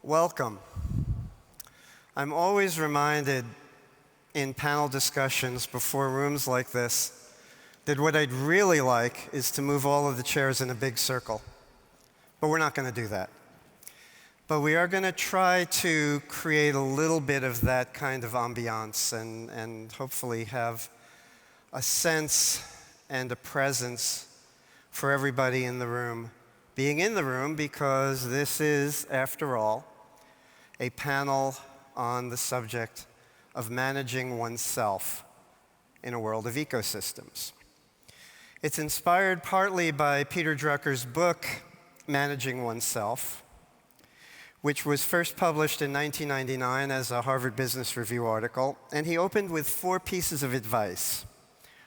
Welcome. I'm always reminded in panel discussions before rooms like this that what I'd really like is to move all of the chairs in a big circle. But we're not going to do that. But we are going to try to create a little bit of that kind of ambiance and hopefully have a sense and a presence for everybody in the room being in the room, because this is, after all, a panel on the subject of managing oneself in a world of ecosystems. It's inspired partly by Peter Drucker's book, Managing Oneself, which was first published in 1999 as a Harvard Business Review article, and he opened with 4 pieces of advice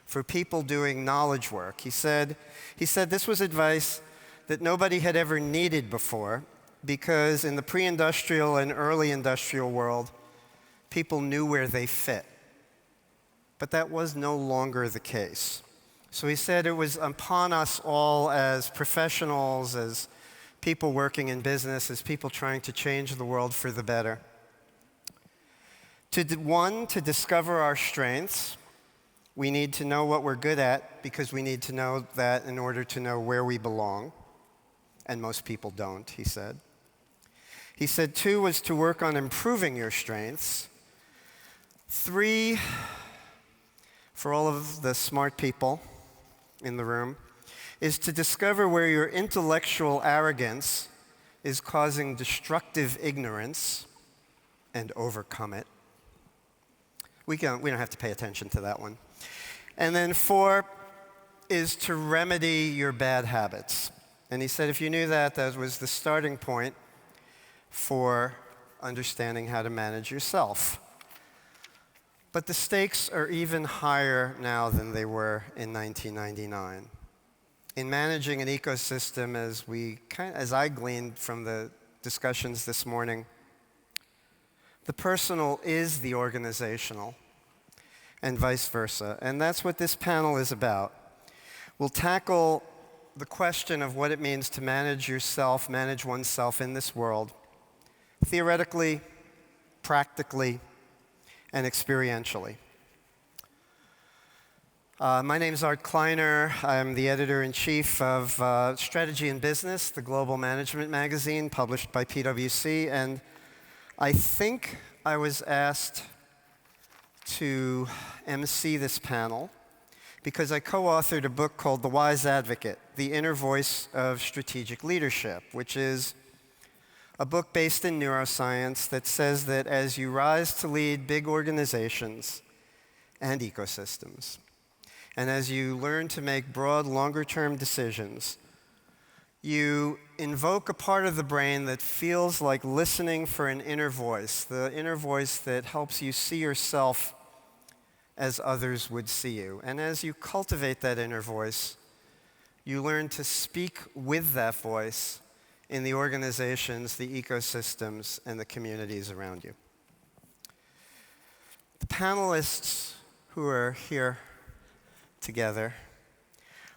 for people doing knowledge work. He said this was advice that nobody had ever needed before, because in the pre-industrial and early industrial world, people knew where they fit. But that was no longer the case. So he said it was upon us all as professionals, as people working in business, as people trying to change the world for the better, to discover our strengths. We need to know what we're good at, because we need to know that in order to know where we belong. And most people don't, he said. He said 2 was to work on improving your strengths. 3, for all of the smart people in the room, is to discover where your intellectual arrogance is causing destructive ignorance and overcome it. We don't have to pay attention to that one. And then 4 is to remedy your bad habits. And he said if you knew that, that was the starting point for understanding how to manage yourself. But the stakes are even higher now than they were in 1999. In managing an ecosystem, as I gleaned from the discussions this morning, the personal is the organizational, and vice versa. And that's what this panel is about. We'll tackle the question of what it means to manage yourself, manage oneself in this world, theoretically, practically, and experientially. My name is Kleiner. I'm the editor-in-chief of Strategy+Business, the global management magazine published by PwC, and I think I was asked to MC this panel because I co-authored a book called The Wise Advocate, The Inner Voice of Strategic Leadership, which is a book based in neuroscience that says that as you rise to lead big organizations and ecosystems, and as you learn to make broad, longer-term decisions, you invoke a part of the brain that feels like listening for an inner voice, the inner voice that helps you see yourself as others would see you. And as you cultivate that inner voice, you learn to speak with that voice in the organizations, the ecosystems, and the communities around you. The panelists who are here together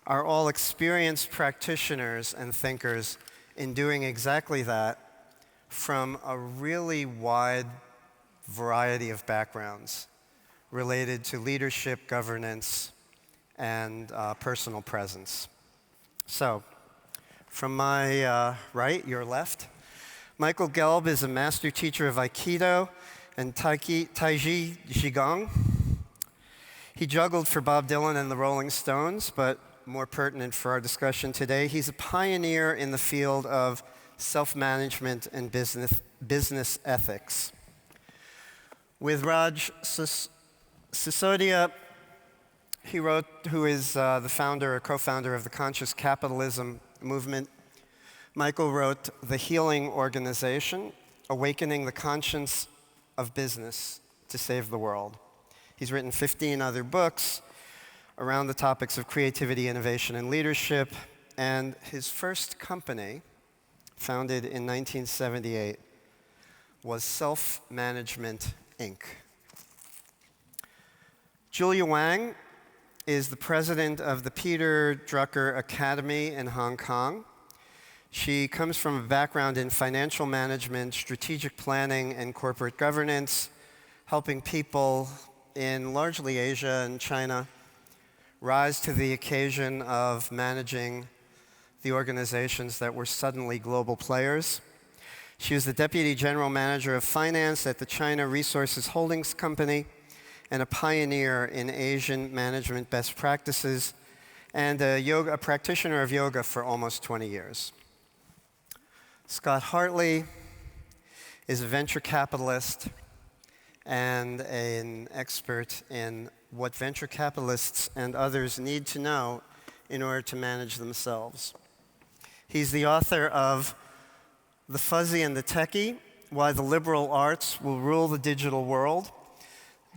are all experienced practitioners and thinkers in doing exactly that from a really wide variety of backgrounds related to leadership, governance, and personal presence. So, from my right, your left, Michael Gelb is a master teacher of Aikido and Taiji Qigong. He juggled for Bob Dylan and the Rolling Stones, but more pertinent for our discussion today, he's a pioneer in the field of self-management and business ethics. With Raj Sisodia, who is the founder or co-founder of the Conscious Capitalism movement, Michael wrote The Healing Organization, Awakening the Conscience of Business to Save the World. He's written 15 other books around the topics of creativity, innovation, and leadership, and his first company, founded in 1978, was Self-Management, Inc. Julia Wang is the president of the Peter Drucker Academy in Hong Kong. She comes from a background in financial management, strategic planning, and corporate governance, helping people in largely Asia and China rise to the occasion of managing the organizations that were suddenly global players. She was the Deputy General Manager of Finance at the China Resources Holdings Company and a pioneer in Asian management best practices and a practitioner of yoga for almost 20 years. Scott Hartley is a venture capitalist and an expert in what venture capitalists and others need to know in order to manage themselves. He's the author of The Fuzzy and the Techie, Why the Liberal Arts Will Rule the Digital World.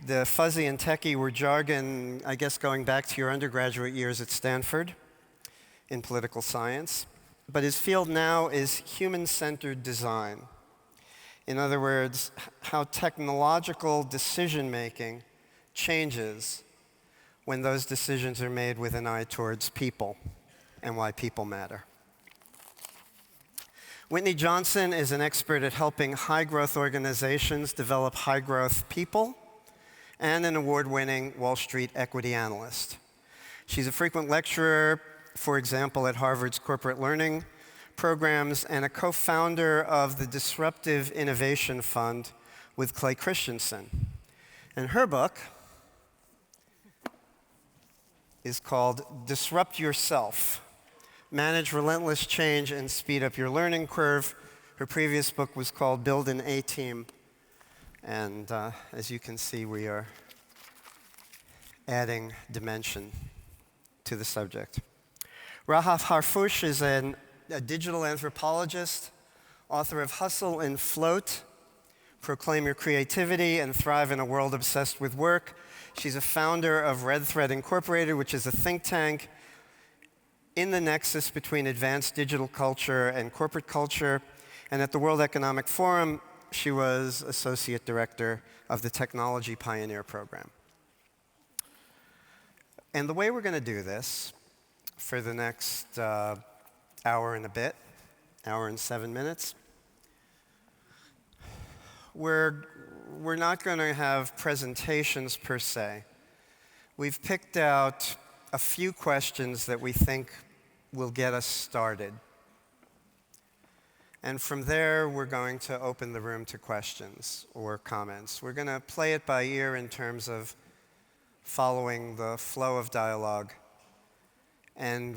The fuzzy and techie were jargon, I guess, going back to your undergraduate years at Stanford in political science. But his field now is human-centered design. In other words, how technological decision-making changes when those decisions are made with an eye towards people and why people matter. Whitney Johnson is an expert at helping high-growth organizations develop high-growth people and an award-winning Wall Street equity analyst. She's a frequent lecturer, for example, at Harvard's corporate learning programs and a co-founder of the Disruptive Innovation Fund with Clay Christensen. And her book is called Disrupt Yourself: Manage Relentless Change and Speed Up Your Learning Curve. Her previous book was called Build an A-Team. And as you can see, we are adding dimension to the subject. Rahaf Harfoush is a digital anthropologist, author of Hustle and Float, Proclaim Your Creativity and Thrive in a World Obsessed with Work. She's a founder of Red Thread Incorporated, which is a think tank in the nexus between advanced digital culture and corporate culture. And at the World Economic Forum, she was associate director of the Technology Pioneer Program. And the way we're going to do this for the next hour and a bit, hour and 7 minutes, we're not going to have presentations per se. We've picked out a few questions that we think will get us started. And from there, we're going to open the room to questions or comments. We're going to play it by ear in terms of following the flow of dialogue. And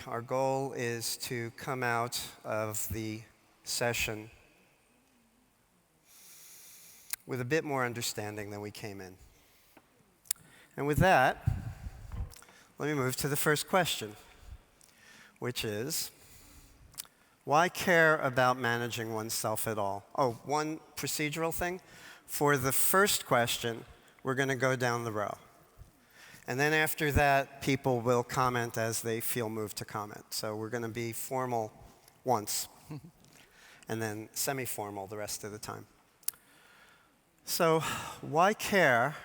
our goal is to come out of the session with a bit more understanding than we came in. And with that, let me move to the first question, which is, why care about managing oneself at all? Oh, one procedural thing. For the first question, we're going to go down the row. And then after that, people will comment as they feel moved to comment. So we're going to be formal once, and then semi-formal the rest of the time. So why care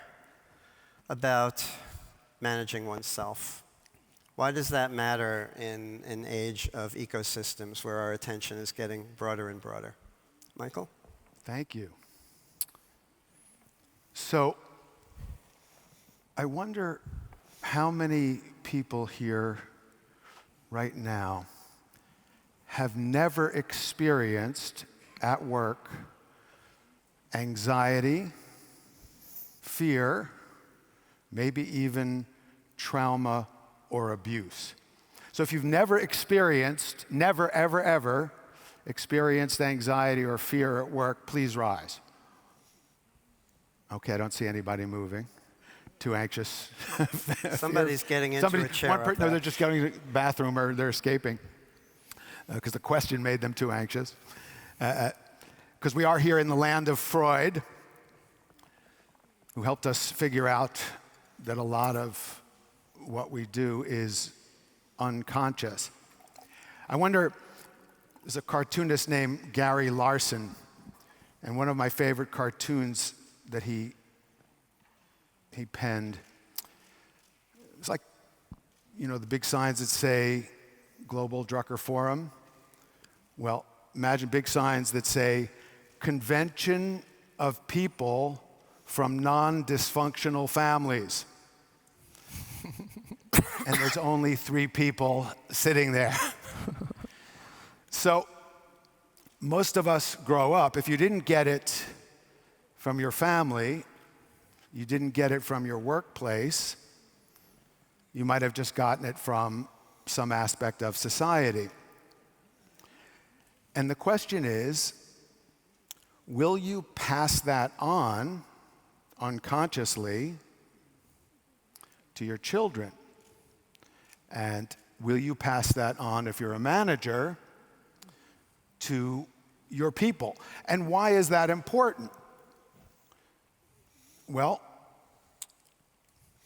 about managing oneself? Why does that matter in an age of ecosystems where our attention is getting broader and broader? Michael? Thank you. So I wonder how many people here right now have never experienced at work anxiety, fear, maybe even trauma or abuse. So if you've never experienced, never, ever, ever experienced anxiety or fear at work, please rise. Okay, I don't see anybody moving. Too anxious. Somebody's getting into a chair. No, they're just going to the bathroom or they're escaping because the question made them too anxious. Because we are here in the land of Freud, who helped us figure out that a lot of what we do is unconscious. I wonder, there's a cartoonist named Gary Larson, and one of my favorite cartoons that he penned, it's like, you know, the big signs that say Global Drucker Forum. Well, imagine big signs that say, convention of people from non-dysfunctional families. And there's only 3 people sitting there. So most of us grow up, if you didn't get it from your family, you didn't get it from your workplace, you might have just gotten it from some aspect of society. And the question is, will you pass that on unconsciously to your children? And will you pass that on, if you're a manager, to your people? And why is that important? Well,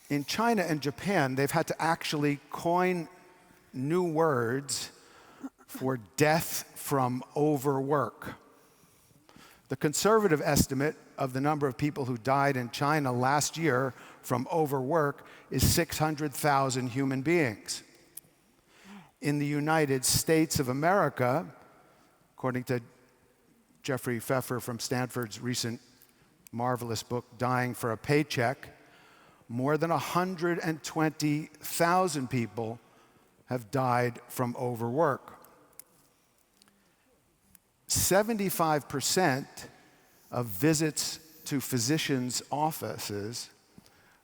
in China and Japan, they've had to actually coin new words for death from overwork. The conservative estimate of the number of people who died in China last year from overwork is 600,000 human beings. In the United States of America, according to Jeffrey Pfeffer from Stanford's recent marvelous book, Dying for a Paycheck, more than 120,000 people have died from overwork. 75% of visits to physicians' offices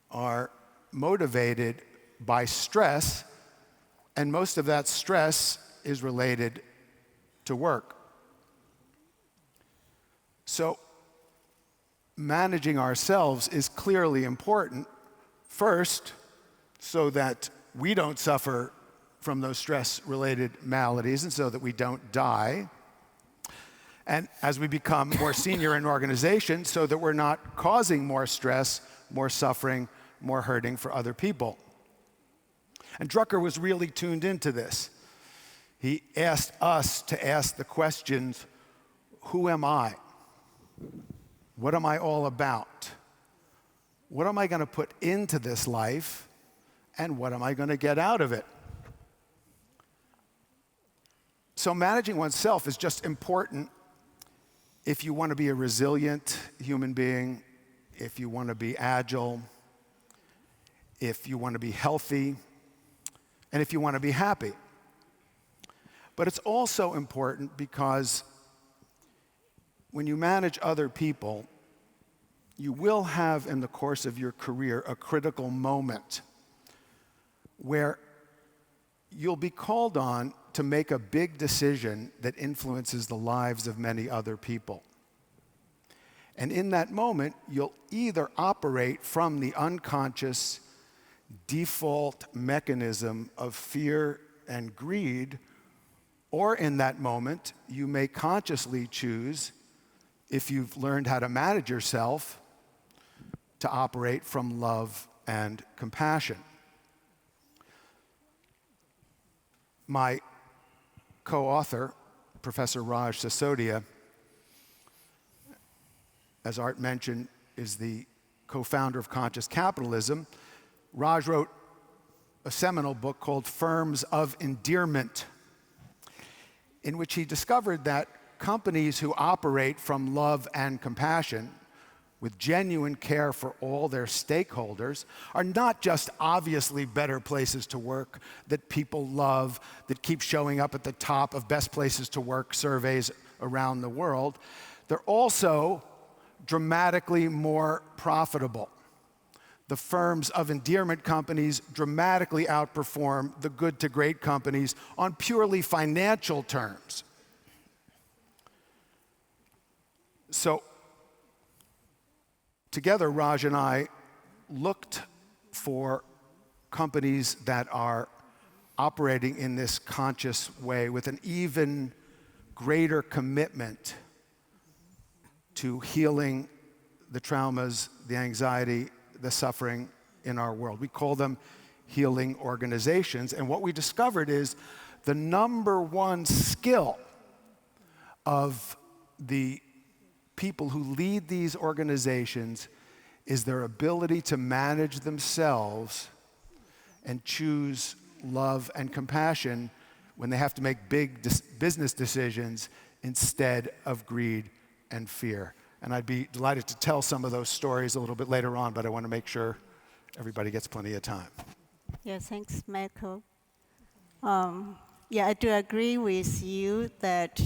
are motivated by stress, and most of that stress is related to work. So, managing ourselves is clearly important. First, so that we don't suffer from those stress-related maladies and so that we don't die. And as we become more senior in organizations, so that we're not causing more stress, more suffering, more hurting for other people. And Drucker was really tuned into this. He asked us to ask the questions, who am I? What am I all about? What am I going to put into this life? And what am I going to get out of it? So managing oneself is just important if you want to be a resilient human being, if you want to be agile, if you want to be healthy, and if you want to be happy. But it's also important because when you manage other people, you will have in the course of your career a critical moment where you'll be called on to make a big decision that influences the lives of many other people. And in that moment, you'll either operate from the unconscious default mechanism of fear and greed, or in that moment, you may consciously choose, if you've learned how to manage yourself, to operate from love and compassion. My co-author, Professor Raj Sisodia, as Art mentioned, is the co-founder of Conscious Capitalism. Raj wrote a seminal book called Firms of Endearment, in which he discovered that companies who operate from love and compassion with genuine care for all their stakeholders are not just obviously better places to work that people love, that keep showing up at the top of best places to work surveys around the world. They're also dramatically more profitable. The firms of endearment companies dramatically outperform the good to great companies on purely financial terms. So, together, Raj and I looked for companies that are operating in this conscious way with an even greater commitment to healing the traumas, the anxiety, the suffering in our world. We call them healing organizations. And what we discovered is the number one skill of the people who lead these organizations is their ability to manage themselves and choose love and compassion when they have to make big business decisions instead of greed and fear. And I'd be delighted to tell some of those stories a little bit later on, but I want to make sure everybody gets plenty of time. Yeah, thanks, Michael. Yeah, I do agree with you that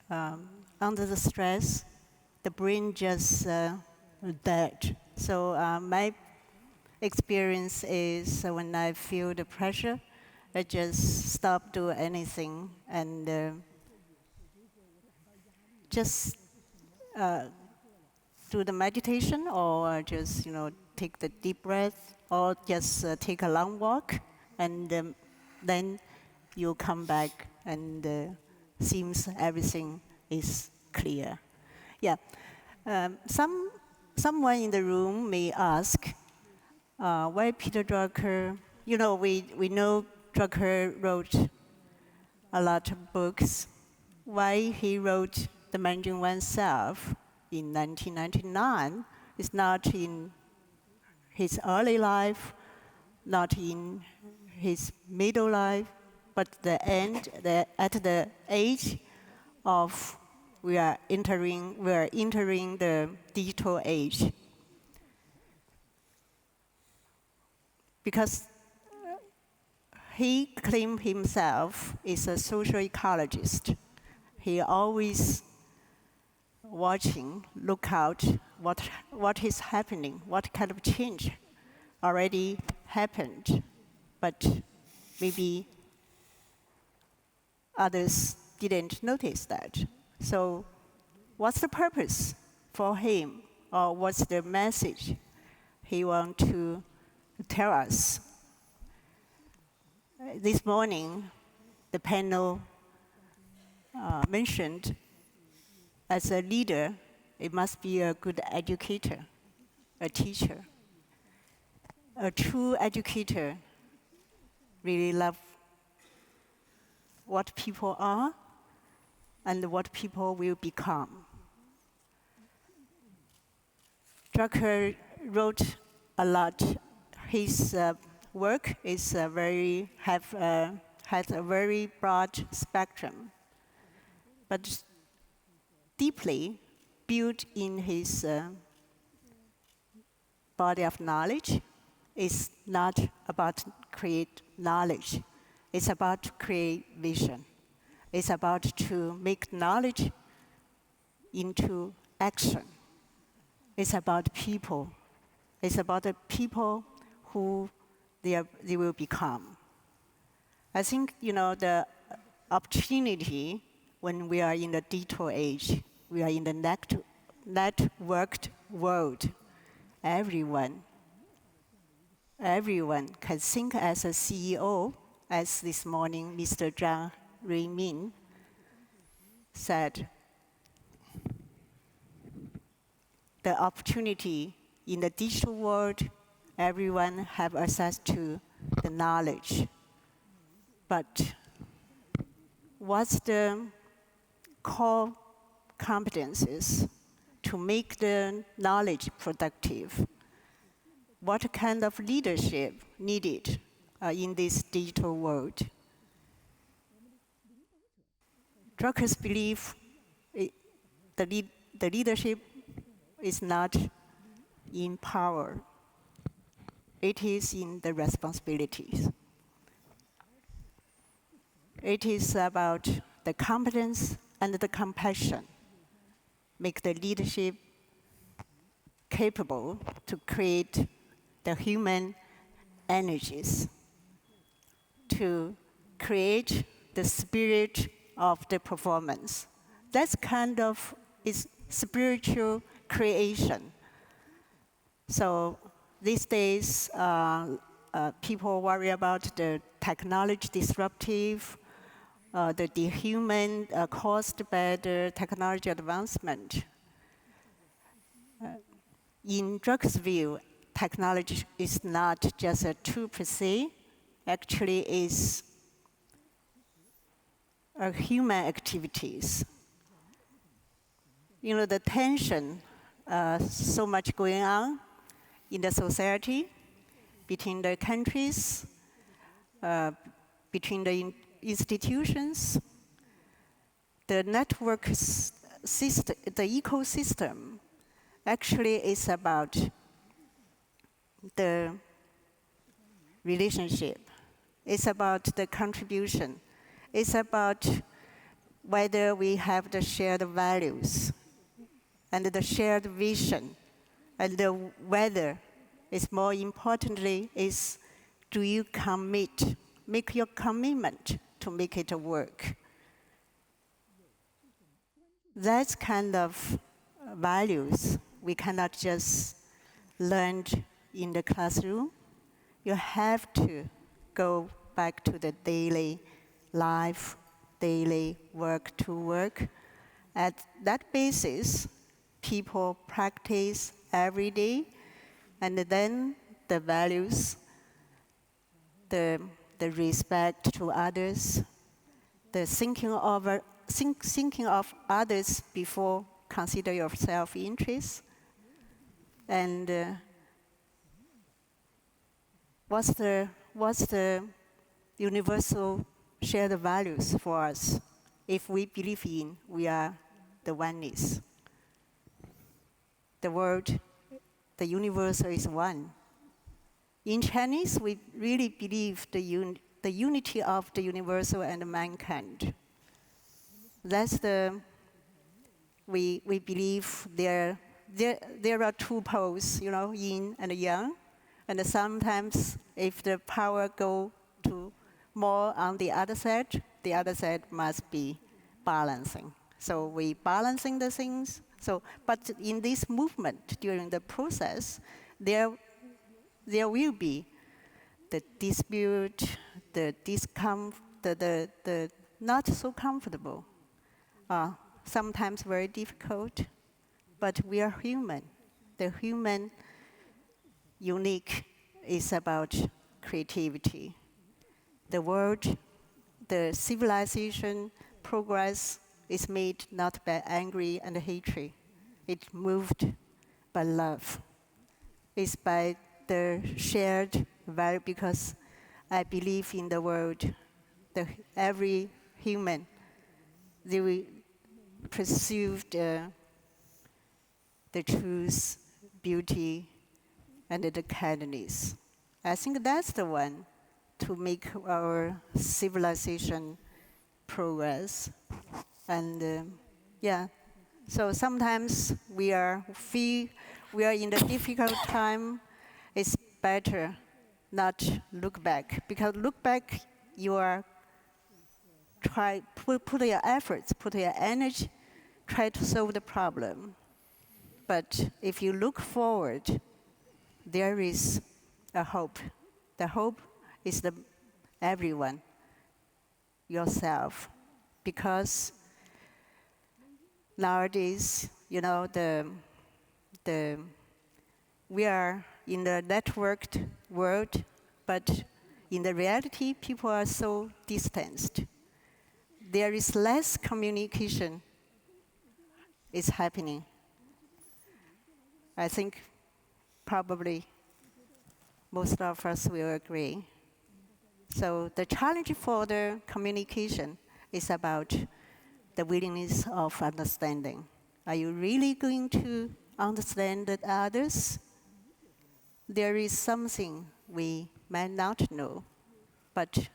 under the stress, the brain just dead. So my experience is when I feel the pressure, I just stop doing anything and just do the meditation, or just take the deep breath, or just take a long walk, and then you come back and seems everything is clear. Yeah. Someone in the room may ask, why Peter Drucker? We know Drucker wrote a lot of books. Why he wrote The Managing Oneself in 1999 is not in his early life, not in his middle life, but at the age of we are entering the digital age. Because he claimed himself is a social ecologist. He always look out what is happening, what kind of change already happened, but maybe others didn't notice that. So what's the purpose for him, or what's the message he wants to tell us? This morning, the panel mentioned, as a leader, it must be a good educator, a teacher. A true educator really loves what people are and what people will become. Drucker wrote a lot. His work is has a very broad spectrum, but deeply built in his body of knowledge. Is not about create knowledge. It's about to create vision. It's about to make knowledge into action. It's about people. It's about the people who they will become. I think the opportunity when we are in the digital age, we are in the networked world. Everyone can think as a CEO, as this morning Mr. Zhang Ruimin said. The opportunity in the digital world, everyone have access to the knowledge. But what's the core competences to make the knowledge productive? What kind of leadership needed in this digital world? Drucker's belief, the leadership is not in power. It is in the responsibilities. It is about the competence and the compassion. Make the leadership capable to create the human energies, to create the spirit of the performance. That's kind of is spiritual creation. So these days, people worry about the technology disruptive, the dehuman caused by the technology advancement. In Drucker's view, technology is not just a tool per se, actually is human activities. The tension, so much going on in the society, between the countries, between the institutions, the network system, the ecosystem, actually is about the relationship. It's about the contribution. It's about whether we have the shared values and the shared vision, and whether, is more importantly, is do you make your commitment to make it work. That kind of values we cannot just learn in the classroom. You have to go back to the daily life, daily work to work. At that basis, people practice every day, and then the values, the respect to others, the thinking of others before consider your self-interest, and what's the universal shared values for us if we believe in we are the oneness. The world, the universe is one. In Chinese, we really believe the unity of the universal and mankind. That's we believe there are two poles, yin and yang, and sometimes if the power go to more on the other side must be balancing. So we balancing the things. But in this movement, during the process, there will be the dispute, the discomfort, the not so comfortable, sometimes very difficult, but we are human. The human unique is about creativity. The world, the civilization progress is made not by anger and hatred. It's moved by love. It's by the shared value, because I believe in the world, every human, they will pursue the truth, beauty, and the kindness. I think that's the one to make our civilization progress. And so sometimes we are in a difficult time. It's better not look back, because look back, you are put your efforts, put your energy, try to solve the problem. But if you look forward, there is a hope. The hope is everyone, yourself, because nowadays, we are in the networked world, but in the reality, people are so distanced. There is less communication is happening. I think probably most of us will agree. So the challenge for the communication is about the willingness of understanding. Are you really going to understand the others? There is something we might not know, but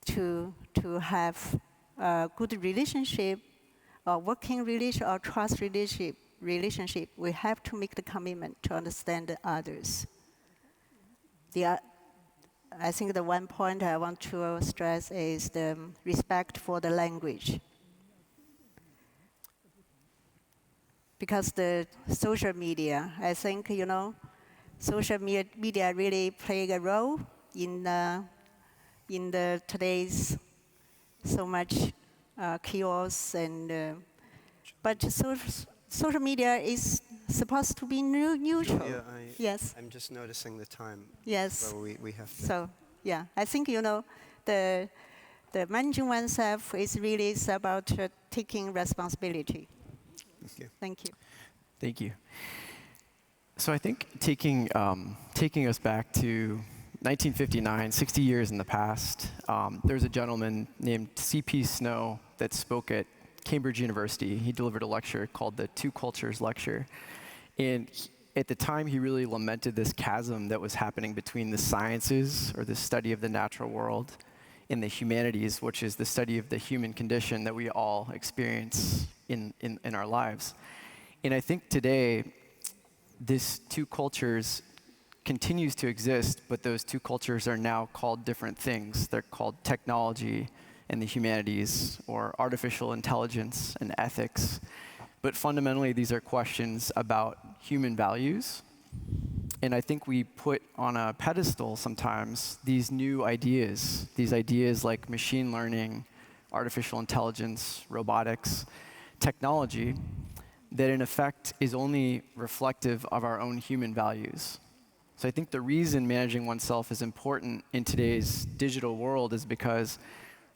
to have a good relationship, or working relationship, or trust relationship, we have to make the commitment to understand the others. I think the one point I want to stress is the respect for the language. Because the social media, I think, social media really play a role in the today's so much chaos, and but social media is supposed to be neutral. Julia, Yes. I'm just noticing the time. Yes. So we have to. So I think the managing oneself is really about taking responsibility. Thank you. Thank you. Thank you. So I think taking us back to 1959, 60 years in the past, there's a gentleman named C.P. Snow that spoke at Cambridge University. He delivered a lecture called the Two Cultures Lecture. And at the time, he really lamented this chasm that was happening between the sciences, or the study of the natural world, and the humanities, which is the study of the human condition that we all experience in our lives. And I think today, this two cultures continues to exist, but those two cultures are now called different things. They're called technology and the humanities, or artificial intelligence and ethics. But fundamentally, these are questions about human values. And I think we put on a pedestal sometimes these new ideas, like machine learning, artificial intelligence, robotics, technology, that in effect is only reflective of our own human values. So I think the reason managing oneself is important in today's digital world is because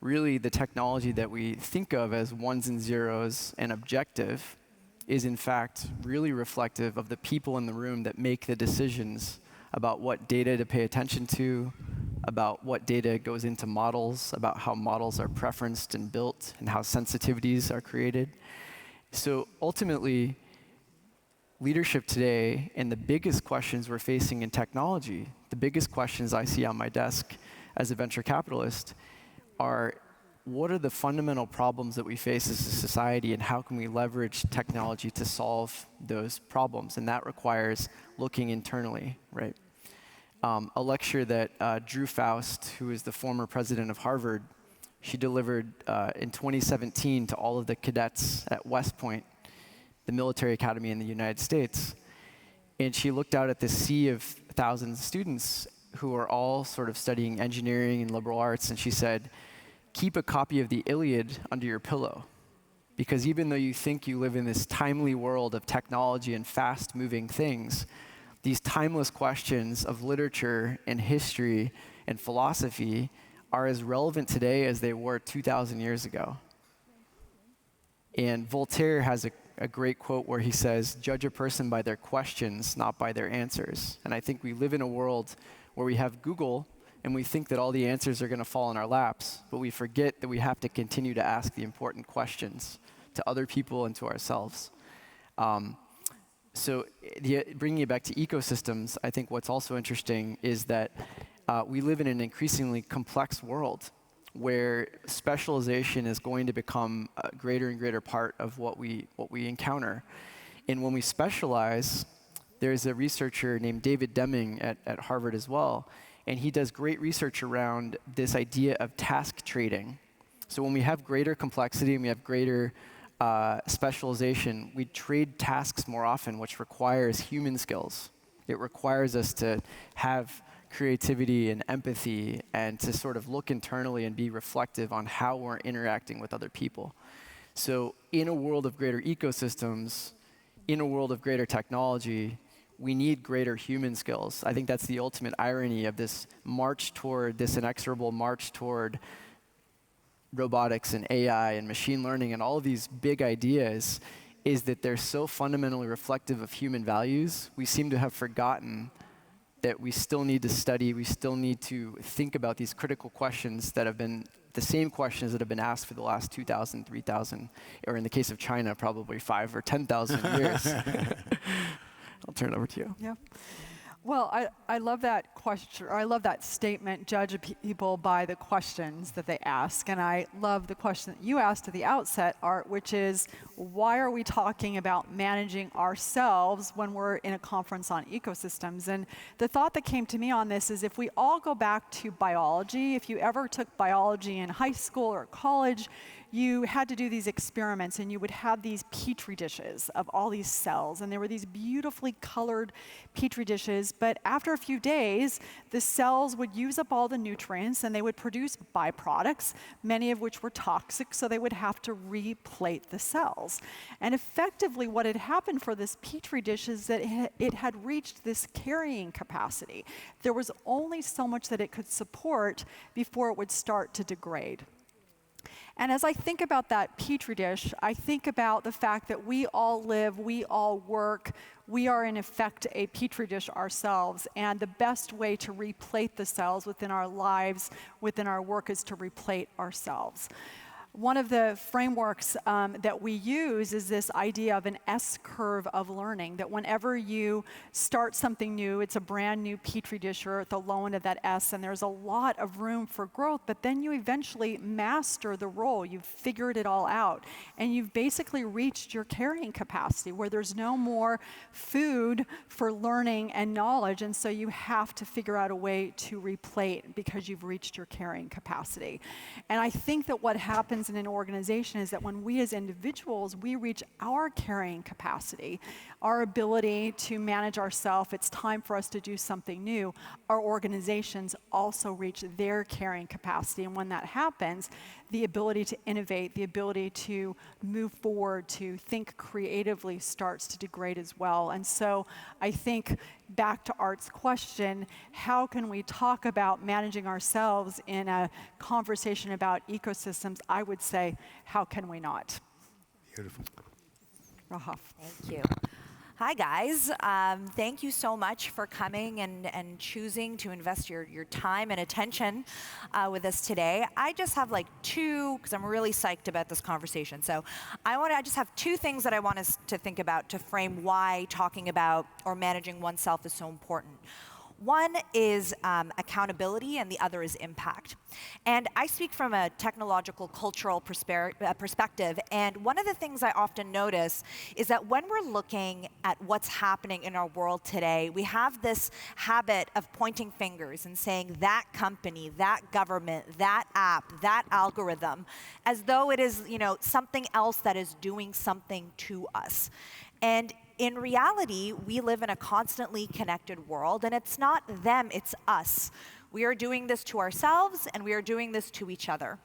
really the technology that we think of as ones and zeros and objective is in fact really reflective of the people in the room that make the decisions about what data to pay attention to, about what data goes into models, about how models are preferenced and built, and how sensitivities are created. So ultimately, leadership today, and the biggest questions we're facing in technology, the biggest questions I see on my desk as a venture capitalist are, what are the fundamental problems that we face as a society, and how can we leverage technology to solve those problems? And that requires looking internally, right? A lecture that Drew Faust, who is the former president of Harvard, she delivered in 2017 to all of the cadets at West Point, the military academy in the United States. And she looked out at this sea of thousands of students who are all sort of studying engineering and liberal arts, and she said, keep a copy of the Iliad under your pillow. Because even though you think you live in this timely world of technology and fast-moving things, these timeless questions of literature and history and philosophy are as relevant today as they were 2,000 years ago. And Voltaire has a great quote where he says, judge a person by their questions, not by their answers. And I think we live in a world where we have Google, and we think that all the answers are going to fall in our laps, but we forget that we have to continue to ask the important questions to other people and to ourselves. So bringing it back to ecosystems, I think what's also interesting is that we live in an increasingly complex world where specialization is going to become a greater and greater part of what we encounter. And when we specialize, there's a researcher named David Deming at Harvard as well, and he does great research around this idea of task trading. So when we have greater complexity and we have greater specialization, we trade tasks more often, which requires human skills. It requires us to have creativity and empathy, and to sort of look internally and be reflective on how we're interacting with other people. So in a world of greater ecosystems, in a world of greater technology, we need greater human skills. I think that's the ultimate irony of this inexorable march toward robotics and AI and machine learning and all of these big ideas, is that they're so fundamentally reflective of human values. We seem to have forgotten that we still need to study, we still need to think about these critical questions that have been the same questions that have been asked for the last 2,000, 3,000, or in the case of China, probably 5,000 or 10,000 years. I'll turn it over to you. Yeah. Well, I love that question. I love that statement, judge people by the questions that they ask. And I love the question that you asked at the outset, Art, which is, why are we talking about managing ourselves when we're in a conference on ecosystems? And the thought that came to me on this is, if we all go back to biology, if you ever took biology in high school or college, you had to do these experiments, and you would have these petri dishes of all these cells, and there were these beautifully colored petri dishes, but after a few days, the cells would use up all the nutrients, and they would produce byproducts, many of which were toxic, so they would have to replate the cells. And effectively, what had happened for this petri dish is that it had reached this carrying capacity. There was only so much that it could support before it would start to degrade. And as I think about that Petri dish, I think about the fact that we all live, we all work, we are in effect a Petri dish ourselves, and the best way to replate the cells within our lives, within our work, is to replate ourselves. One of the frameworks that we use is this idea of an S-curve of learning, that whenever you start something new, it's a brand new Petri dish, or at the low end of that S, and there's a lot of room for growth, but then you eventually master the role. You've figured it all out, and you've basically reached your carrying capacity, where there's no more food for learning and knowledge, and so you have to figure out a way to replate because you've reached your carrying capacity. And I think that what happens in an organization is that when we as individuals, we reach our carrying capacity, our ability to manage ourselves, it's time for us to do something new, our organizations also reach their carrying capacity. And when that happens, the ability to innovate, the ability to move forward, to think creatively starts to degrade as well. And so I think back to Art's question, how can we talk about managing ourselves in a conversation about ecosystems? I would say, how can we not? Beautiful. Rahaf. Thank you. Hi, guys. Thank you so much for coming and choosing to invest your time and attention with us today. I just have like two, because I'm really psyched about this conversation. So I just have two things that I want us to think about to frame why talking about or managing oneself is so important. One is accountability, and the other is impact. And I speak from a technological, cultural perspective, and one of the things I often notice is that when we're looking at what's happening in our world today, we have this habit of pointing fingers and saying that company, that government, that app, that algorithm, as though it is, something else that is doing something to us. And in reality, we live in a constantly connected world, and it's not them, it's us. We are doing this to ourselves, and we are doing this to each other.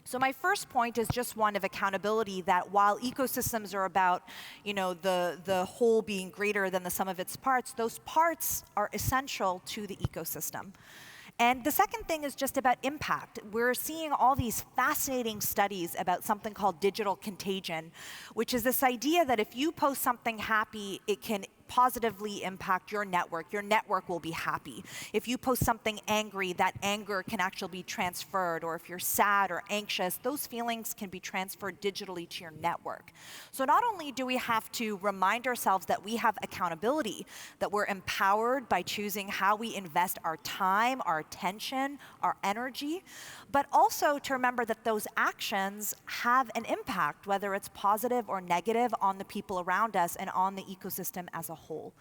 So my first point is just one of accountability, that while ecosystems are about, the whole being greater than the sum of its parts, those parts are essential to the ecosystem. And the second thing is just about impact. We're seeing all these fascinating studies about something called digital contagion, which is this idea that if you post something happy, it can positively impact your network. Your network will be happy. If you post something angry, that anger can actually be transferred. Or if you're sad or anxious, those feelings can be transferred digitally to your network. So not only do we have to remind ourselves that we have accountability, that we're empowered by choosing how we invest our time, our attention, our energy, but also to remember that those actions have an impact, whether it's positive or negative, on the people around us and on the ecosystem as a whole.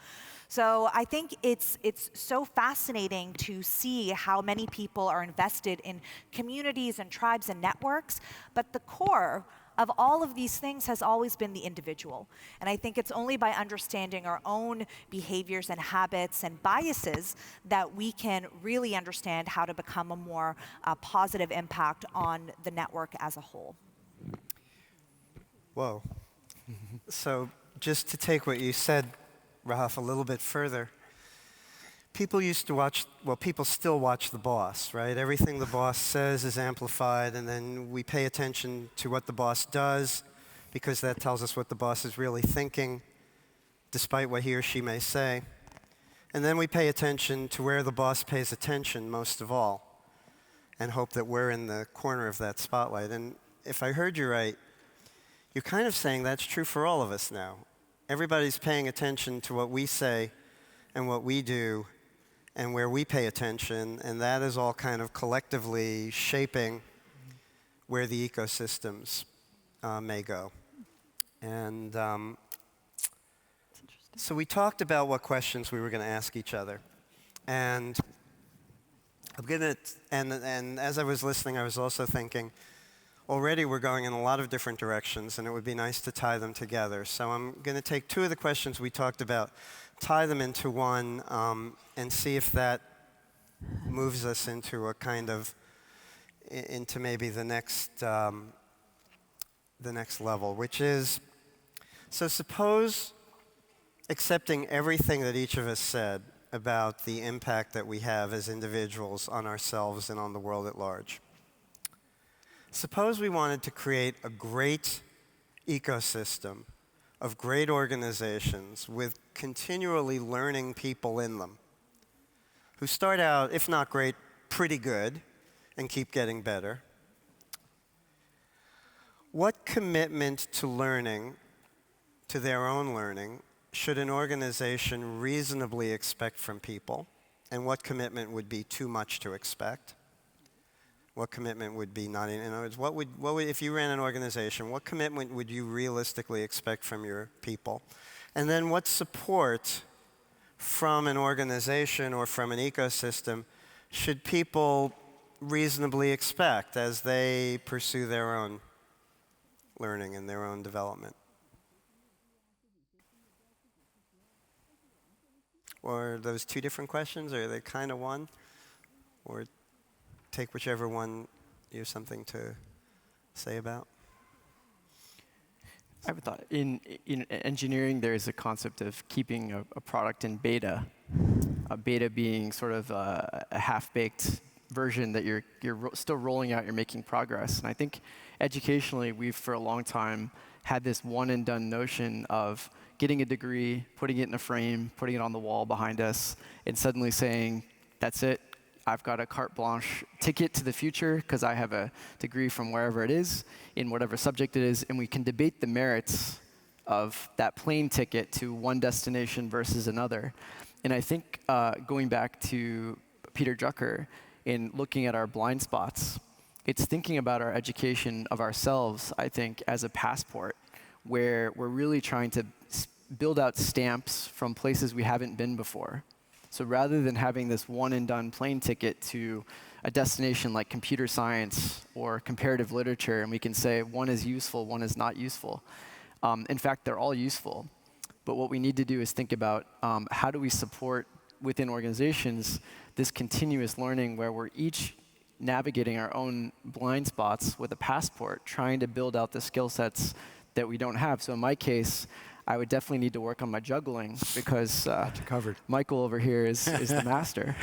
So I think it's so fascinating to see how many people are invested in communities and tribes and networks, but the core of all of these things has always been the individual. And I think it's only by understanding our own behaviors and habits and biases that we can really understand how to become a more positive impact on the network as a whole. Whoa. So just to take what you said, Rahaf, a little bit further, people used to watch, well, people still watch The Boss, right? Everything the boss says is amplified, and then we pay attention to what the boss does because that tells us what the boss is really thinking, despite what he or she may say. And then we pay attention to where the boss pays attention most of all and hope that we're in the corner of that spotlight. And if I heard you right, you're kind of saying that's true for all of us now. Everybody's paying attention to what we say and what we do and where we pay attention, and that is all kind of collectively shaping where the ecosystems may go. And so we talked about what questions we were going to ask each other. And and as I was listening, I was also thinking, already we're going in a lot of different directions, and it would be nice to tie them together. So I'm going to take two of the questions we talked about, tie them into one, and see if that moves us into a kind of, into maybe the next level, which is, so suppose accepting everything that each of us said about the impact that we have as individuals on ourselves and on the world at large. suppose we wanted to create a great ecosystem of great organizations with continually learning people in them who start out, if not great, pretty good and keep getting better. What commitment to learning, to their own learning, should an organization reasonably expect from people? And what commitment would be too much to expect? What commitment would be not, in other words, what would, if you ran an organization, what commitment would you realistically expect from your people? And then what support from an organization or from an ecosystem should people reasonably expect as they pursue their own learning and their own development? Or are those two different questions, or are they kind of one? Or take whichever one you have something to say about. I have a thought. In engineering, there's a concept of keeping a product in beta. A beta being sort of a half-baked version that you're still rolling out, you're making progress. And I think educationally, we've for a long time had this one-and-done notion of getting a degree, putting it in a frame, putting it on the wall behind us, and suddenly saying, that's it. I've got a carte blanche ticket to the future because I have a degree from wherever it is, in whatever subject it is, and we can debate the merits of that plane ticket to one destination versus another. And I think going back to Peter Drucker, in looking at our blind spots, it's thinking about our education of ourselves, I think, as a passport, where we're really trying to build out stamps from places we haven't been before. So rather than having this one-and-done plane ticket to a destination like computer science or comparative literature, and we can say one is useful, one is not useful. In fact, they're all useful. But what we need to do is think about how do we support within organizations this continuous learning where we're each navigating our own blind spots with a passport, trying to build out the skill sets that we don't have. So in my case, I would definitely need to work on my juggling because Michael over here is the master.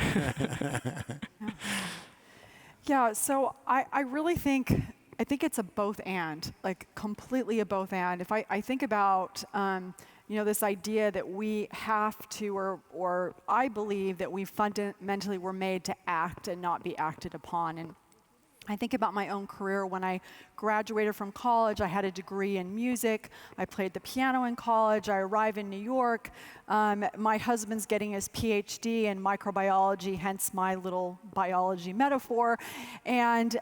Yeah, so I really think it's a both and, like completely a both and. If I think about this idea that we have to, or I believe that we fundamentally were made to act and not be acted upon. And I think about my own career. When I graduated from college, I had a degree in music. I played the piano in college. I arrive in New York. My husband's getting his PhD in microbiology, hence my little biology metaphor. And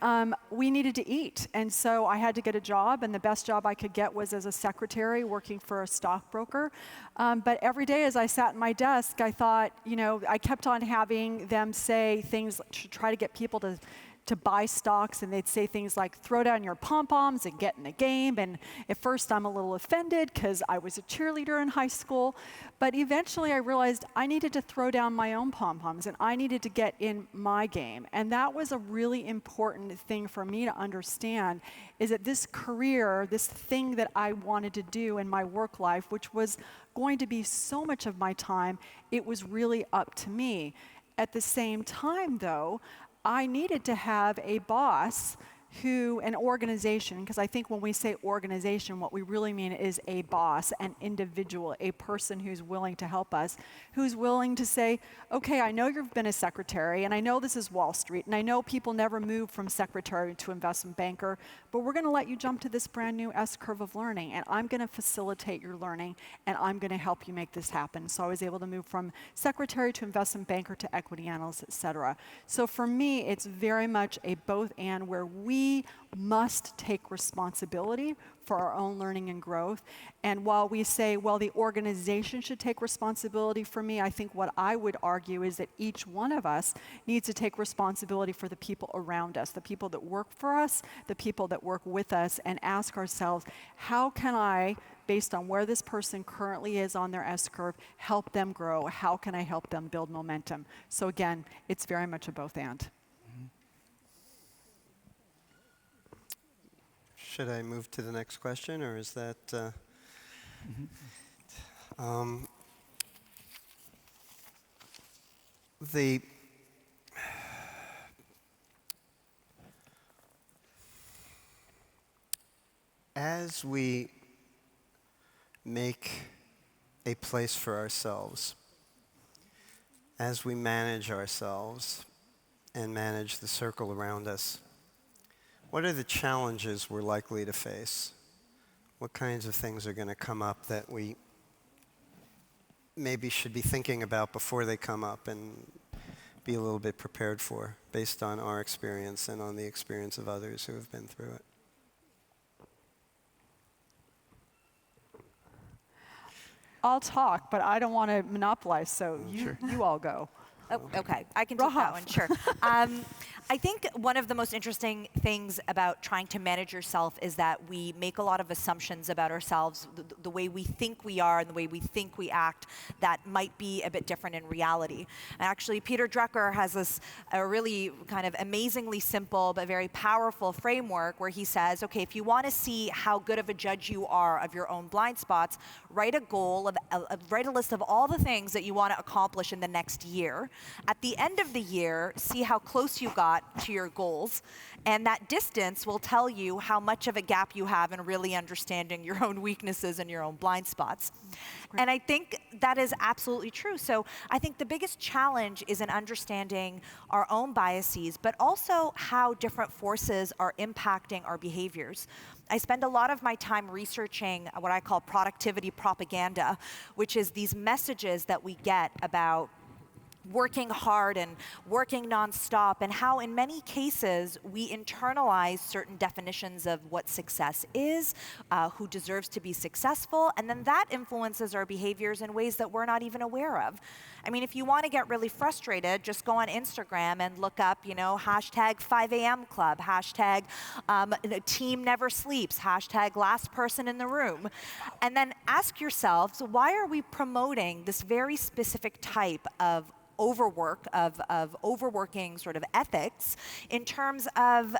we needed to eat. And so I had to get a job, and the best job I could get was as a secretary working for a stockbroker. But every day as I sat at my desk, I thought, I kept on having them say things to try to get people to buy stocks, and they'd say things like, throw down your pom-poms and get in the game. And at first I'm a little offended because I was a cheerleader in high school. But eventually I realized I needed to throw down my own pom-poms and I needed to get in my game. And that was a really important thing for me to understand, is that this career, this thing that I wanted to do in my work life, which was going to be so much of my time, it was really up to me. At the same time, though, I needed to have a boss an organization, because I think when we say organization, what we really mean is a boss, an individual, a person who's willing to help us, who's willing to say, okay, I know you've been a secretary, and I know this is Wall Street, and I know people never move from secretary to investment banker, but we're going to let you jump to this brand new S-curve of learning, and I'm going to facilitate your learning, and I'm going to help you make this happen. So I was able to move from secretary to investment banker to equity analyst, et cetera. So for me, it's very much a both and, where we must take responsibility for our own learning and growth. And while we say, well, the organization should take responsibility for me, I think what I would argue is that each one of us needs to take responsibility for the people around us, the people that work for us, the people that work with us, and ask ourselves, how can I, based on where this person currently is on their S-curve, help them grow? How can I help them build momentum? So again, it's very much a both and. Should I move to the next question, or is that? as we make a place for ourselves, as we manage ourselves and manage the circle around us, what are the challenges we're likely to face? What kinds of things are going to come up that we maybe should be thinking about before they come up and be a little bit prepared for, based on our experience and on the experience of others who have been through it? I'll talk, but I don't want to monopolize, so you all go. Oh, okay, I can take that Rahaf. one, sure. I think one of the most interesting things about trying to manage yourself is that we make a lot of assumptions about ourselves, the way we think we are and the way we think we act that might be a bit different in reality. And actually, Peter Drucker has a really kind of amazingly simple but very powerful framework where he says, okay, if you want to see how good of a judge you are of your own blind spots, write a goal, write a list of all the things that you want to accomplish in the next year. At the end of the year, see how close you got to your goals, and that distance will tell you how much of a gap you have in really understanding your own weaknesses and your own blind spots. And I think that is absolutely true. So I think the biggest challenge is in understanding our own biases, but also how different forces are impacting our behaviors. I spend a lot of my time researching what I call productivity propaganda, which is these messages that we get about working hard and working nonstop, and how in many cases we internalize certain definitions of what success is, who deserves to be successful, and then that influences our behaviors in ways that we're not even aware of. I mean, if you want to get really frustrated, just go on Instagram and look up, hashtag 5 a.m. club, hashtag team never sleeps, hashtag last person in the room. And then ask yourselves, why are we promoting this very specific type of overwork, of overworking sort of ethics in terms of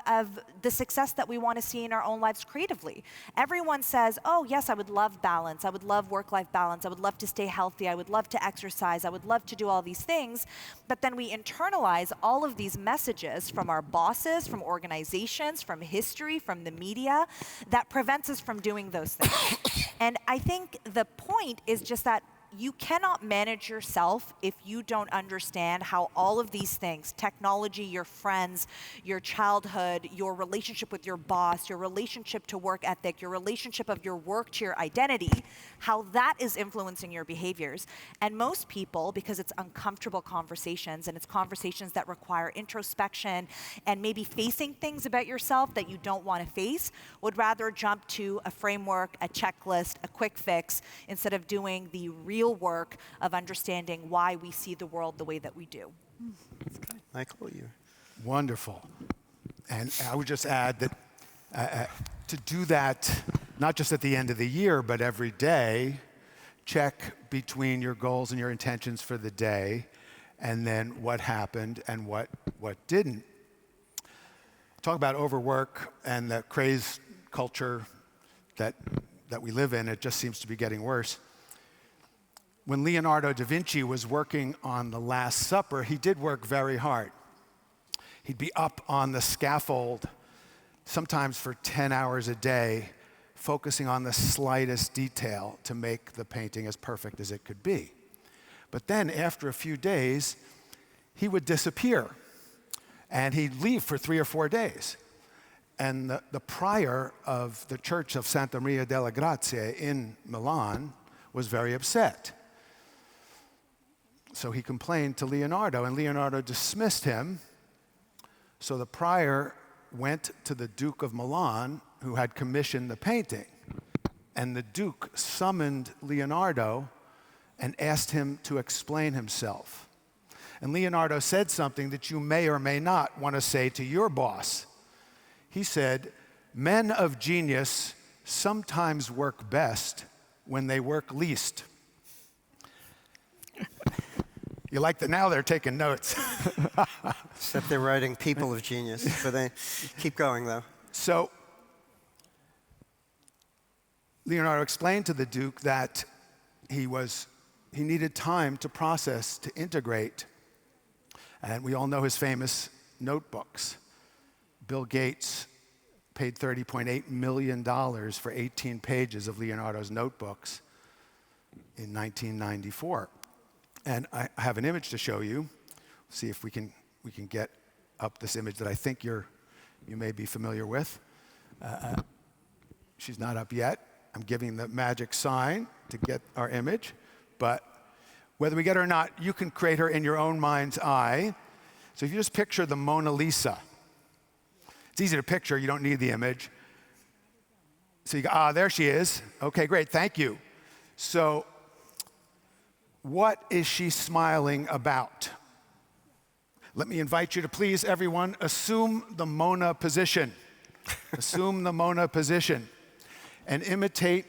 the success that we want to see in our own lives creatively? Everyone says, oh yes, I would love balance, I would love work-life balance, I would love to stay healthy, I would love to exercise, I would love to do all these things, but then we internalize all of these messages from our bosses, from organizations, from history, from the media, that prevents us from doing those things. And I think the point is just that you cannot manage yourself if you don't understand how all of these things, technology, your friends, your childhood, your relationship with your boss, your relationship to work ethic, your relationship of your work to your identity, how that is influencing your behaviors. And most people, because it's uncomfortable conversations and it's conversations that require introspection and maybe facing things about yourself that you don't want to face, would rather jump to a framework, a checklist, a quick fix, instead of doing the real work of understanding why we see the world the way that we do. Michael, you. Wonderful. And I would just add that to do that, not just at the end of the year, but every day, check between your goals and your intentions for the day, and then what happened and what didn't. Talk about overwork and the craze culture that we live in. It just seems to be getting worse. When Leonardo da Vinci was working on The Last Supper, he did work very hard. He'd be up on the scaffold, sometimes for 10 hours a day, focusing on the slightest detail to make the painting as perfect as it could be. But then, after a few days, he would disappear, and he'd leave for 3 or 4 days. And the prior of the Church of Santa Maria della Grazia in Milan was very upset. So he complained to Leonardo, and Leonardo dismissed him. So the prior went to the Duke of Milan, who had commissioned the painting. And the Duke summoned Leonardo and asked him to explain himself. And Leonardo said something that you may or may not want to say to your boss. He said, "Men of genius sometimes work best when they work least." You like that? Now they're taking notes. Except they're writing people of genius, but they keep going though. So Leonardo explained to the Duke that he needed time to process, to integrate. And we all know his famous notebooks. Bill Gates paid $30.8 million for 18 pages of Leonardo's notebooks in 1994. And I have an image to show you. See if we can get up this image that I think you may be familiar with. She's not up yet. I'm giving the magic sign to get our image. But whether we get her or not, you can create her in your own mind's eye. So if you just picture the Mona Lisa. It's easy to picture, you don't need the image. So you go, there she is. Okay, great, thank you. So what is she smiling about? Let me invite you to please, everyone, assume the Mona position. Assume the Mona position and imitate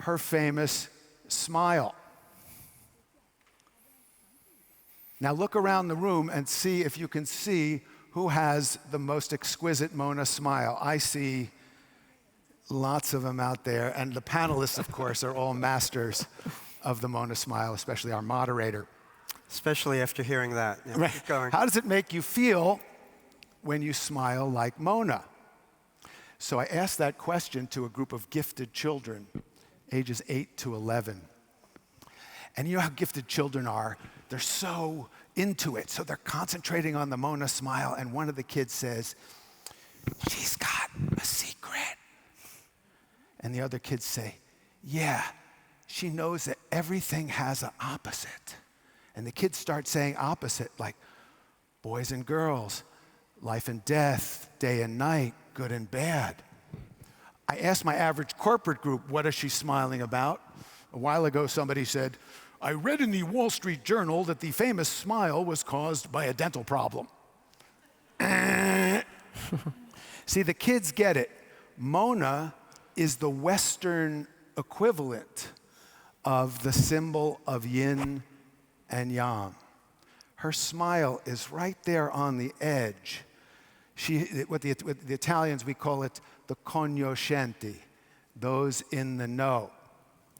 her famous smile. Now look around the room and see if you can see who has the most exquisite Mona smile. I see lots of them out there, and the panelists, of course, are all masters of the Mona smile, especially our moderator. Especially after hearing that. Yeah, Right. keep going. How does it make you feel when you smile like Mona? So I asked that question to a group of gifted children, ages 8 to 11. And you know how gifted children are? They're so into it, so they're concentrating on the Mona smile, and one of the kids says, "She's got a secret." And the other kids say, "Yeah, she knows that everything has an opposite." And the kids start saying opposite, like boys and girls, life and death, day and night, good and bad. I asked my average corporate group, what is she smiling about? A while ago, somebody said, "I read in the Wall Street Journal that the famous smile was caused by a dental problem." See, the kids get it. Mona is the Western equivalent of the symbol of yin and yang. Her smile is right there on the edge. With the Italians, we call it the cognoscenti, those in the know.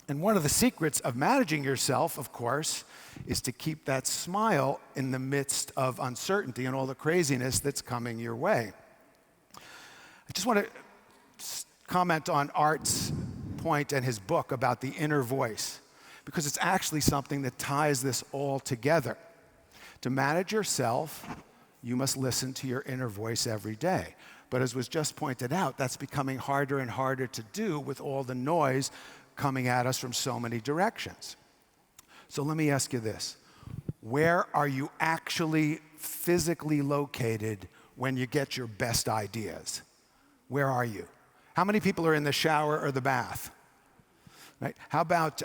And one of the secrets of managing yourself, of course, is to keep that smile in the midst of uncertainty and all the craziness that's coming your way. I just want to comment on Art's point and his book about the inner voice, because it's actually something that ties this all together. To manage yourself, you must listen to your inner voice every day. But as was just pointed out, that's becoming harder and harder to do with all the noise coming at us from so many directions. So let me ask you this. Where are you actually physically located when you get your best ideas? Where are you? How many people are in the shower or the bath? Right? How about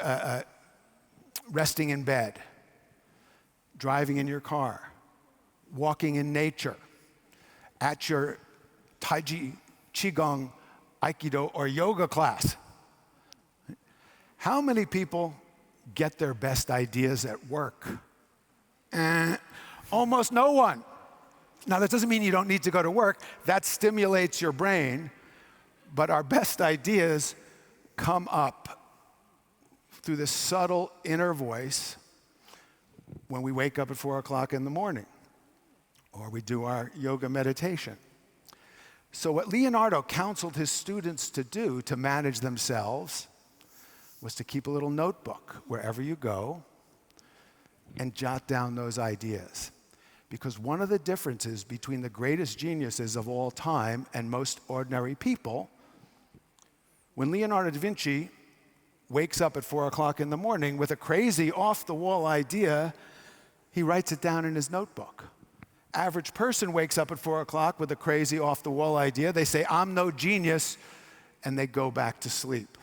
resting in bed, driving in your car, walking in nature, at your Taiji, Qigong, Aikido, or yoga class? How many people get their best ideas at work? Almost no one. Now, that doesn't mean you don't need to go to work. That stimulates your brain. But our best ideas come up through this subtle inner voice when we wake up at 4 o'clock in the morning, or we do our yoga meditation. So what Leonardo counseled his students to do to manage themselves was to keep a little notebook wherever you go and jot down those ideas. Because one of the differences between the greatest geniuses of all time and most ordinary people, when Leonardo da Vinci wakes up at 4 o'clock in the morning with a crazy off-the-wall idea, he writes it down in his notebook. Average person wakes up at 4 o'clock with a crazy off-the-wall idea. They say, "I'm no genius," and they go back to sleep.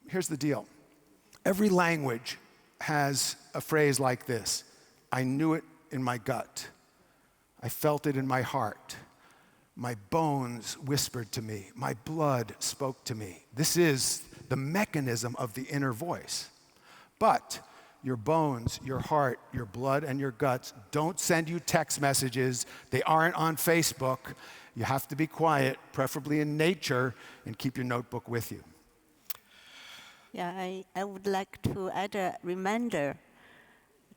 Here's the deal. Every language has a phrase like this: "I knew it in my gut. I felt it in my heart. My bones whispered to me. My blood spoke to me." This is the mechanism of the inner voice. But your bones, your heart, your blood, and your guts don't send you text messages. They aren't on Facebook. You have to be quiet, preferably in nature, and keep your notebook with you. Yeah, I would like to add a reminder.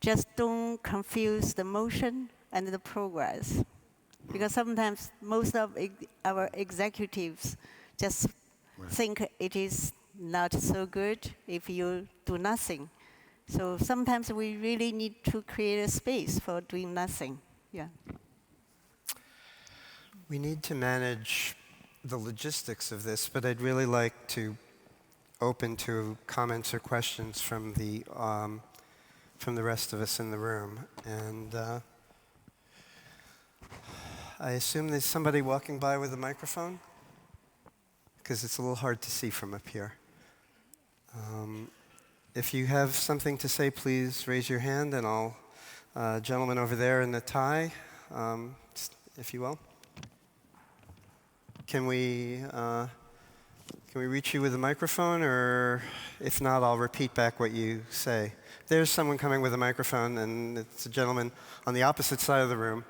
Just don't confuse the motion and the progress. Because sometimes most of our executives just think it is not so good if you do nothing. So sometimes we really need to create a space for doing nothing. Yeah. We need to manage the logistics of this, but I'd really like to open to comments or questions from the rest of us in the room. And I assume there's somebody walking by with a microphone, because it's a little hard to see from up here. If you have something to say, please raise your hand, and I'll, gentleman over there in the tie, if you will. Can we reach you with a microphone, or if not, I'll repeat back what you say. There's someone coming with a microphone, and it's a gentleman on the opposite side of the room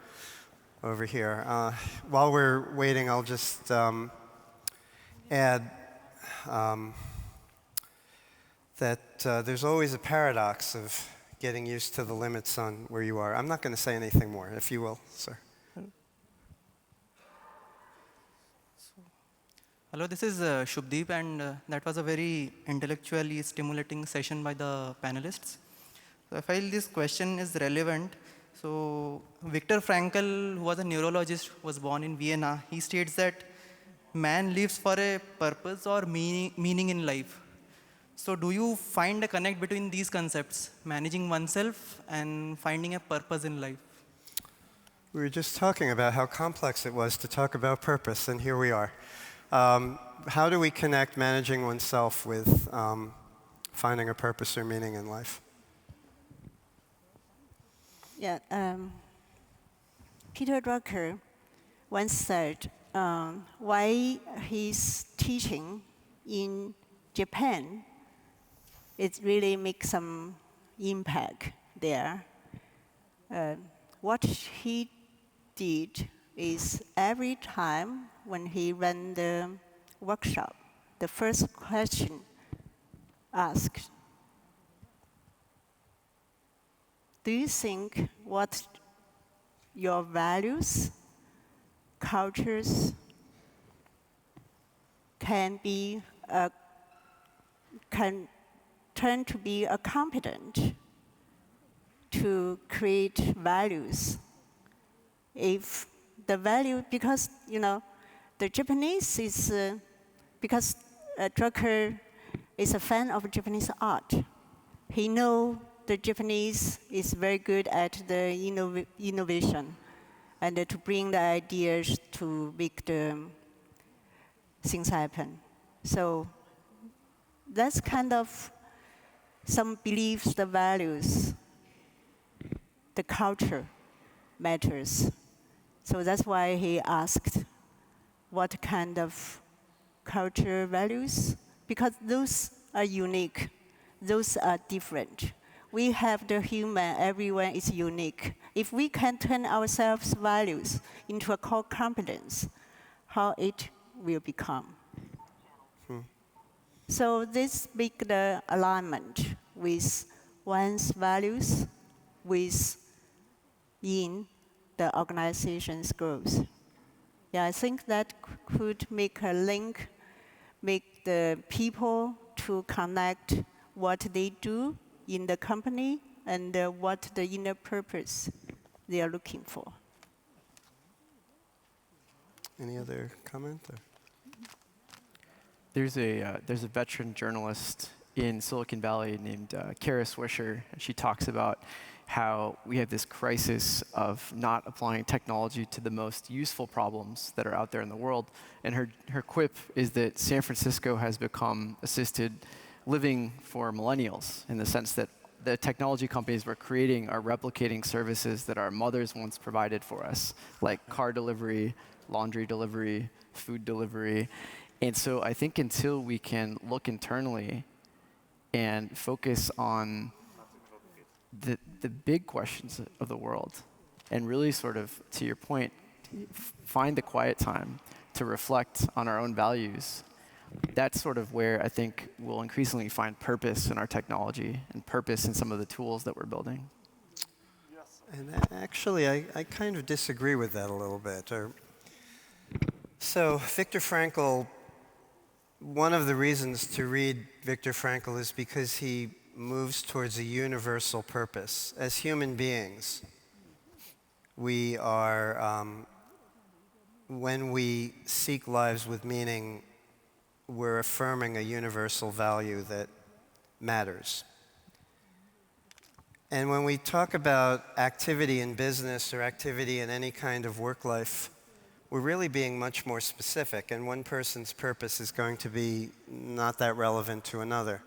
over here. While we're waiting, I'll just add that there's always a paradox of getting used to the limits on where you are. I'm not going to say anything more, if you will, sir. Hello, this is Shubdeep, and that was a very intellectually stimulating session by the panelists. So I feel this question is relevant. So Viktor Frankl, who was a neurologist, was born in Vienna. He states that man lives for a purpose or meaning in life. So do you find a connect between these concepts, managing oneself and finding a purpose in life? We were just talking about how complex it was to talk about purpose, and here we are. How do we connect managing oneself with finding a purpose or meaning in life? Yeah, Peter Drucker once said why he's teaching in Japan, it really makes some impact there. What he did is every time when he ran the workshop, the first question asked, do you think what your values, cultures can turn to be a competent to create values? If the value, because the Japanese is because Drucker is a fan of Japanese art. He knows the Japanese is very good at the innovation and to bring the ideas to make the things happen. So that's kind of some beliefs, the values, the culture matters. So that's why he asked what kind of culture values, because those are unique, those are different. We have the human, everyone is unique. If we can turn ourselves' values into a core competence, how it will become. So this makes the alignment with one's values within the organization's growth. Yeah, I think that could make a link, make the people to connect what they do in the company and what the inner purpose they are looking for. Any other comment? There's a veteran journalist in Silicon Valley named Kara Swisher, and she talks about how we have this crisis of not applying technology to the most useful problems that are out there in the world. And her quip is that San Francisco has become assisted living for millennials, in the sense that the technology companies we're creating are replicating services that our mothers once provided for us, like car delivery, laundry delivery, food delivery. And so I think until we can look internally and focus on the big questions of the world, and really sort of, to your point, find the quiet time to reflect on our own values, that's sort of where I think we'll increasingly find purpose in our technology and purpose in some of the tools that we're building. And actually, I kind of disagree with that a little bit. So Viktor Frankl, one of the reasons to read Viktor Frankl is because he moves towards a universal purpose. As human beings, we are, when we seek lives with meaning, we're affirming a universal value that matters. And when we talk about activity in business or activity in any kind of work life, we're really being much more specific, and one person's purpose is going to be not that relevant to another.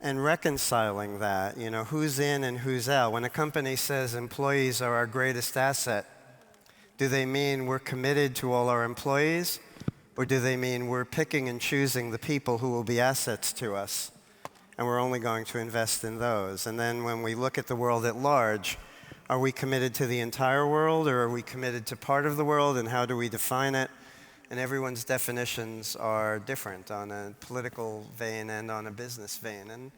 And reconciling that, you know, who's in and who's out. When a company says employees are our greatest asset, do they mean we're committed to all our employees, or do they mean we're picking and choosing the people who will be assets to us? And we're only going to invest in those. And then when we look at the world at large, are we committed to the entire world, or are we committed to part of the world, and how do we define it? And everyone's definitions are different on a political vein and on a business vein. And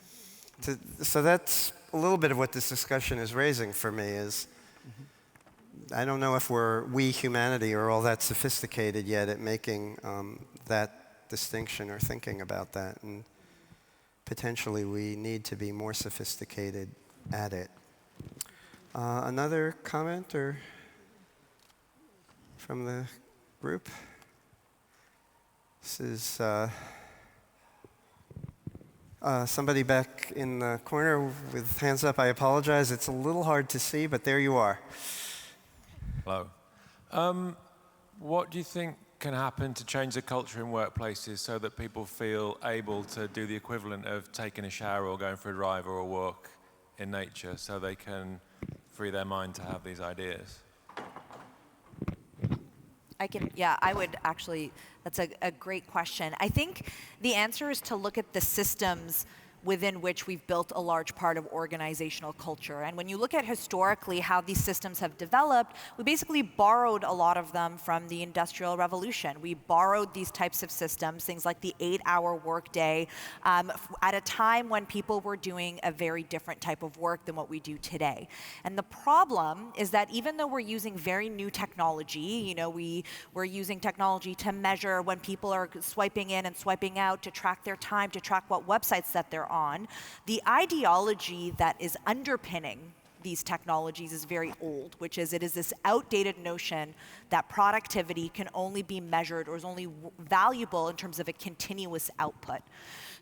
so that's a little bit of what this discussion is raising for me is, I don't know if we humanity are all that sophisticated yet at making that distinction or thinking about that. And potentially we need to be more sophisticated at it. Another comment or from the group? This is somebody back in the corner with hands up. I apologize. It's a little hard to see, but there you are. Hello. What do you think can happen to change the culture in workplaces so that people feel able to do the equivalent of taking a shower or going for a drive or a walk in nature so they can free their mind to have these ideas? I would actually, that's a great question. I think the answer is to look at the systems within which we've built a large part of organizational culture. And when you look at historically how these systems have developed, we basically borrowed a lot of them from the Industrial Revolution. We borrowed these types of systems, things like the 8-hour workday, at a time when people were doing a very different type of work than what we do today. And the problem is that even though we're using very new technology, you know, we're using technology to measure when people are swiping in and swiping out, to track their time, to track what websites that they're on, the ideology that is underpinning these technologies is very old, which is it is this outdated notion that productivity can only be measured or is only valuable in terms of a continuous output.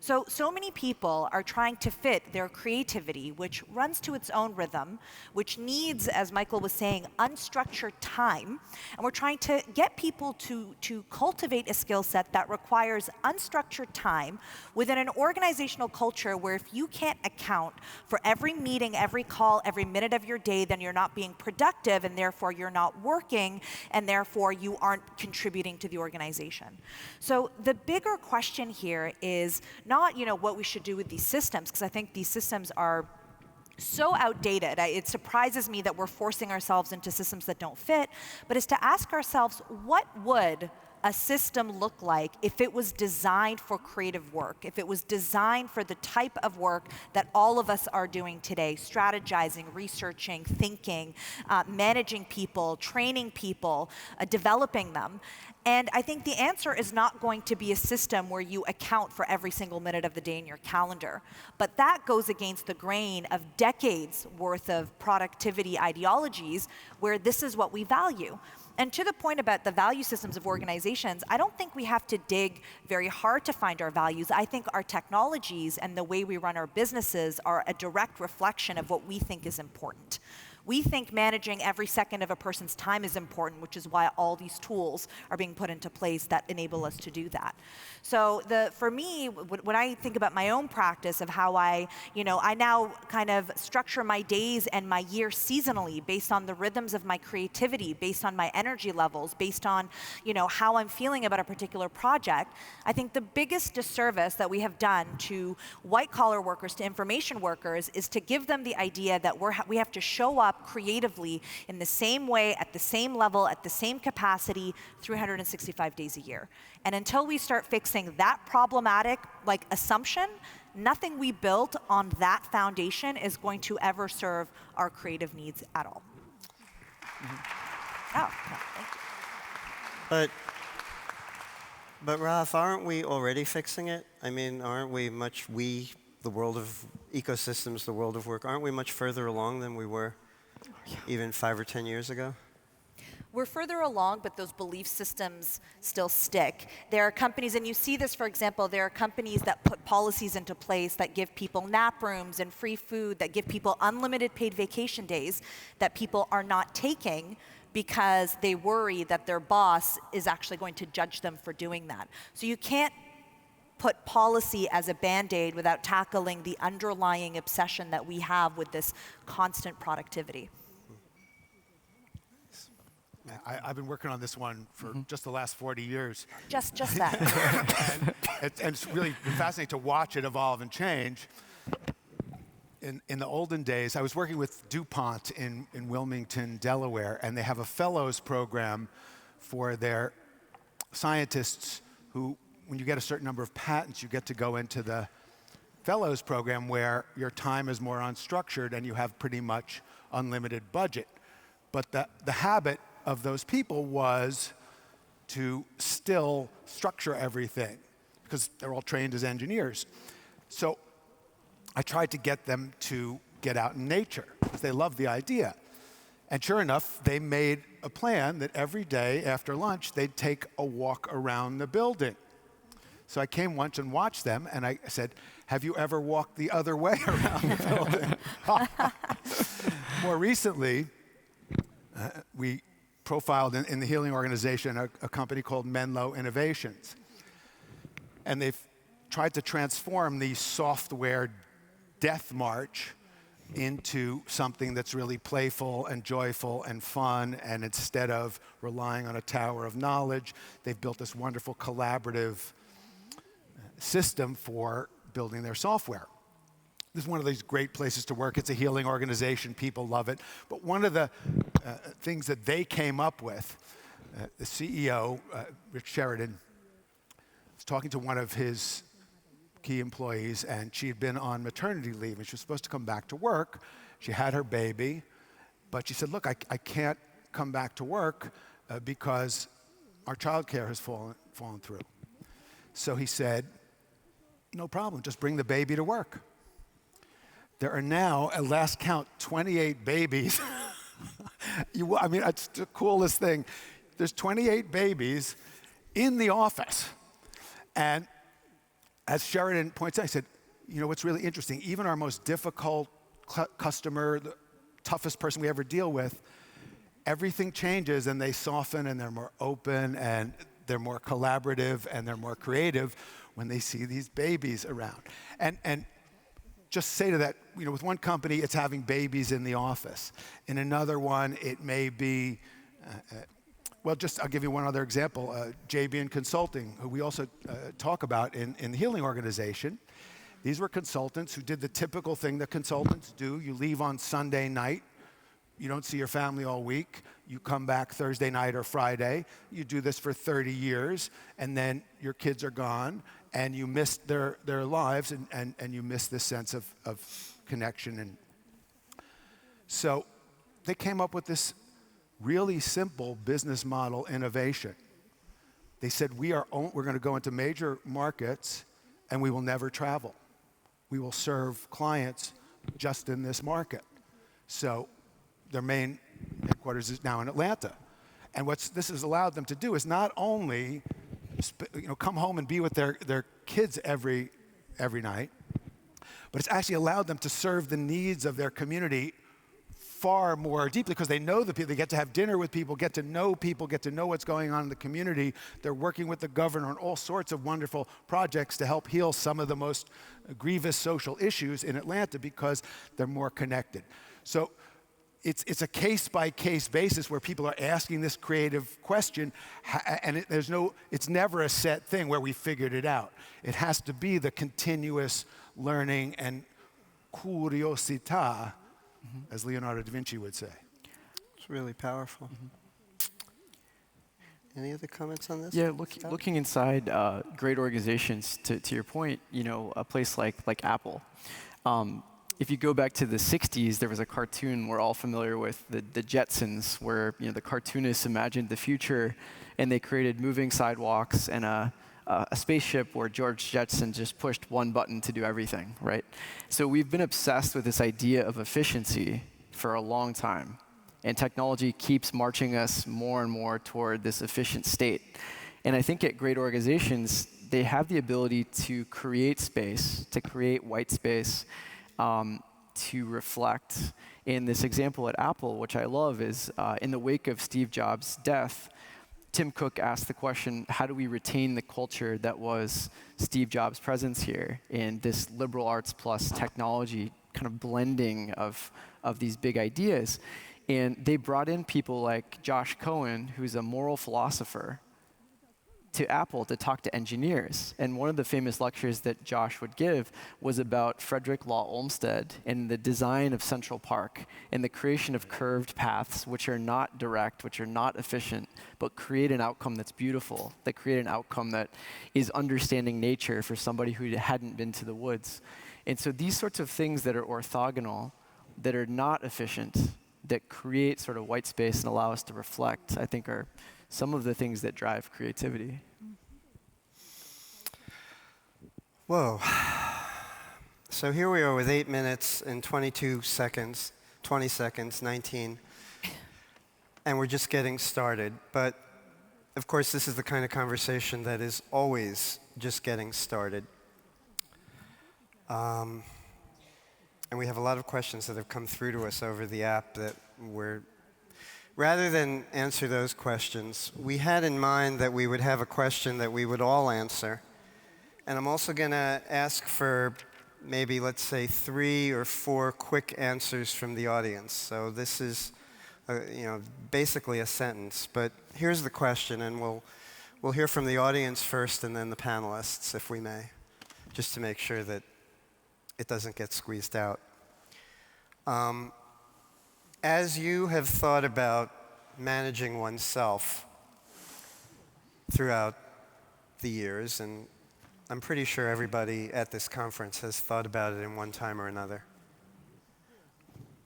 So many people are trying to fit their creativity, which runs to its own rhythm, which needs, as Michael was saying, unstructured time. And we're trying to get people to cultivate a skill set that requires unstructured time within an organizational culture where if you can't account for every meeting, every call, every minute of your day, then you're not being productive, and therefore you're not working, and therefore you aren't contributing to the organization. So the bigger question here is not, you know, what we should do with these systems, because I think these systems are so outdated. It surprises me that we're forcing ourselves into systems that don't fit, but is to ask ourselves, what would a system look like if it was designed for creative work, if it was designed for the type of work that all of us are doing today, strategizing, researching, thinking, managing people, training people, developing them. And I think the answer is not going to be a system where you account for every single minute of the day in your calendar. But that goes against the grain of decades worth of productivity ideologies where this is what we value. And to the point about the value systems of organizations, I don't think we have to dig very hard to find our values. I think our technologies and the way we run our businesses are a direct reflection of what we think is important. We think managing every second of a person's time is important, which is why all these tools are being put into place that enable us to do that. So for me, when I think about my own practice of how I now kind of structure my days and my year seasonally based on the rhythms of my creativity, based on my energy levels, based on, how I'm feeling about a particular project, I think the biggest disservice that we have done to white-collar workers, to information workers, is to give them the idea that we have to show up creatively in the same way, at the same level, at the same capacity, 365 days a year. And until we start fixing that problematic assumption, nothing we built on that foundation is going to ever serve our creative needs at all. Oh, no, thank you. But Rahaf, aren't we already fixing it? I mean, aren't we the world of ecosystems, the world of work, aren't we much further along than we were even 5 or 10 years ago? We're further along, but those belief systems still stick. There are companies, and you see this, for example, there are companies that put policies into place that give people nap rooms and free food, that give people unlimited paid vacation days that people are not taking because they worry that their boss is actually going to judge them for doing that. So you can't put policy as a Band-Aid without tackling the underlying obsession that we have with this constant productivity. I've been working on this one for just the last 40 years. Just that. and it's really been fascinating to watch it evolve and change. In the olden days, I was working with DuPont in Wilmington, Delaware, and they have a fellows program for their scientists who, when you get a certain number of patents, you get to go into the fellows program where your time is more unstructured and you have pretty much unlimited budget. But the habit of those people was to still structure everything because they're all trained as engineers. So I tried to get them to get out in nature because they loved the idea. And sure enough, they made a plan that every day after lunch, they'd take a walk around the building. So I came once and watched them, and I said, have you ever walked the other way around the building? More recently, we profiled in the healing organization a company called Menlo Innovations. And they've tried to transform the software death march into something that's really playful and joyful and fun. And instead of relying on a tower of knowledge, they've built this wonderful collaborative system for building their software. This is one of these great places to work. It's a healing organization. People love it. But one of the things that they came up with, the CEO, Rich Sheridan, was talking to one of his key employees, and she had been on maternity leave, and she was supposed to come back to work. She had her baby, but she said, look, I can't come back to work because our childcare has fallen through. So he said, no problem, just bring the baby to work. There are now, at last count, 28 babies. I mean, it's the coolest thing. There's 28 babies in the office. And as Sheridan points out, I said, you know, what's really interesting, even our most difficult customer, the toughest person we ever deal with, everything changes and they soften and they're more open and they're more collaborative and they're more creative when they see these babies around. And just say to that, you know, with one company, it's having babies in the office. In another one, it may be, well, I'll give you one other example. JB Consulting, who we also talk about in the healing organization. These were consultants who did the typical thing that consultants do. You leave on Sunday night. You don't see your family all week. You come back Thursday night or Friday. You do this for 30 years, and then your kids are gone, and you miss their lives, and you miss this sense of connection. And so they came up with this really simple business model innovation. They said, we're going to go into major markets, and we will never travel. We will serve clients just in this market. So their main headquarters is now in Atlanta. And what this has allowed them to do is not only come home and be with their kids every night, but it's actually allowed them to serve the needs of their community far more deeply because they know the people. They get to have dinner with people, get to know what's going on in the community. They're working with the governor on all sorts of wonderful projects to help heal some of the most grievous social issues in Atlanta because they're more connected. So it's a case-by-case basis where people are asking this creative question, and it's never a set thing where we figured it out. It has to be the continuous learning and curiosità as Leonardo da Vinci would say. It's really powerful. Any other comments on this? Yeah, looking inside great organizations, to your point, a place like Apple. If you go back to the 60s, there was a cartoon we're all familiar with, the Jetsons, where the cartoonists imagined the future, and they created moving sidewalks and a spaceship where George Jetson just pushed one button to do everything, right? So we've been obsessed with this idea of efficiency for a long time. And technology keeps marching us more and more toward this efficient state. And I think at great organizations, they have the ability to create space, to create white space, to reflect. In this example at Apple, which I love, is in the wake of Steve Jobs' death, Tim Cook asked the question, how do we retain the culture that was Steve Jobs' presence here in this liberal arts plus technology kind of blending of these big ideas? And they brought in people like Josh Cohen, who's a moral philosopher, to Apple to talk to engineers. And one of the famous lectures that Josh would give was about Frederick Law Olmsted and the design of Central Park and the creation of curved paths, which are not direct, which are not efficient, but create an outcome that's beautiful, that create an outcome that is understanding nature for somebody who hadn't been to the woods. And so these sorts of things that are orthogonal, that are not efficient, that create sort of white space and allow us to reflect, I think are some of the things that drive creativity. Whoa. So here we are with 8 minutes and 22 seconds, 20 seconds, 19, and we're just getting started. But of course, this is the kind of conversation that is always just getting started. And we have a lot of questions that have come through to us over the app that rather than answer those questions, we had in mind that we would have a question that we would all answer. And I'm also going to ask for maybe, let's say, 3 or 4 quick answers from the audience. So this is, basically a sentence. But here's the question, and we'll hear from the audience first and then the panelists, if we may, just to make sure that it doesn't get squeezed out. As you have thought about managing oneself throughout the years, and I'm pretty sure everybody at this conference has thought about it in one time or another,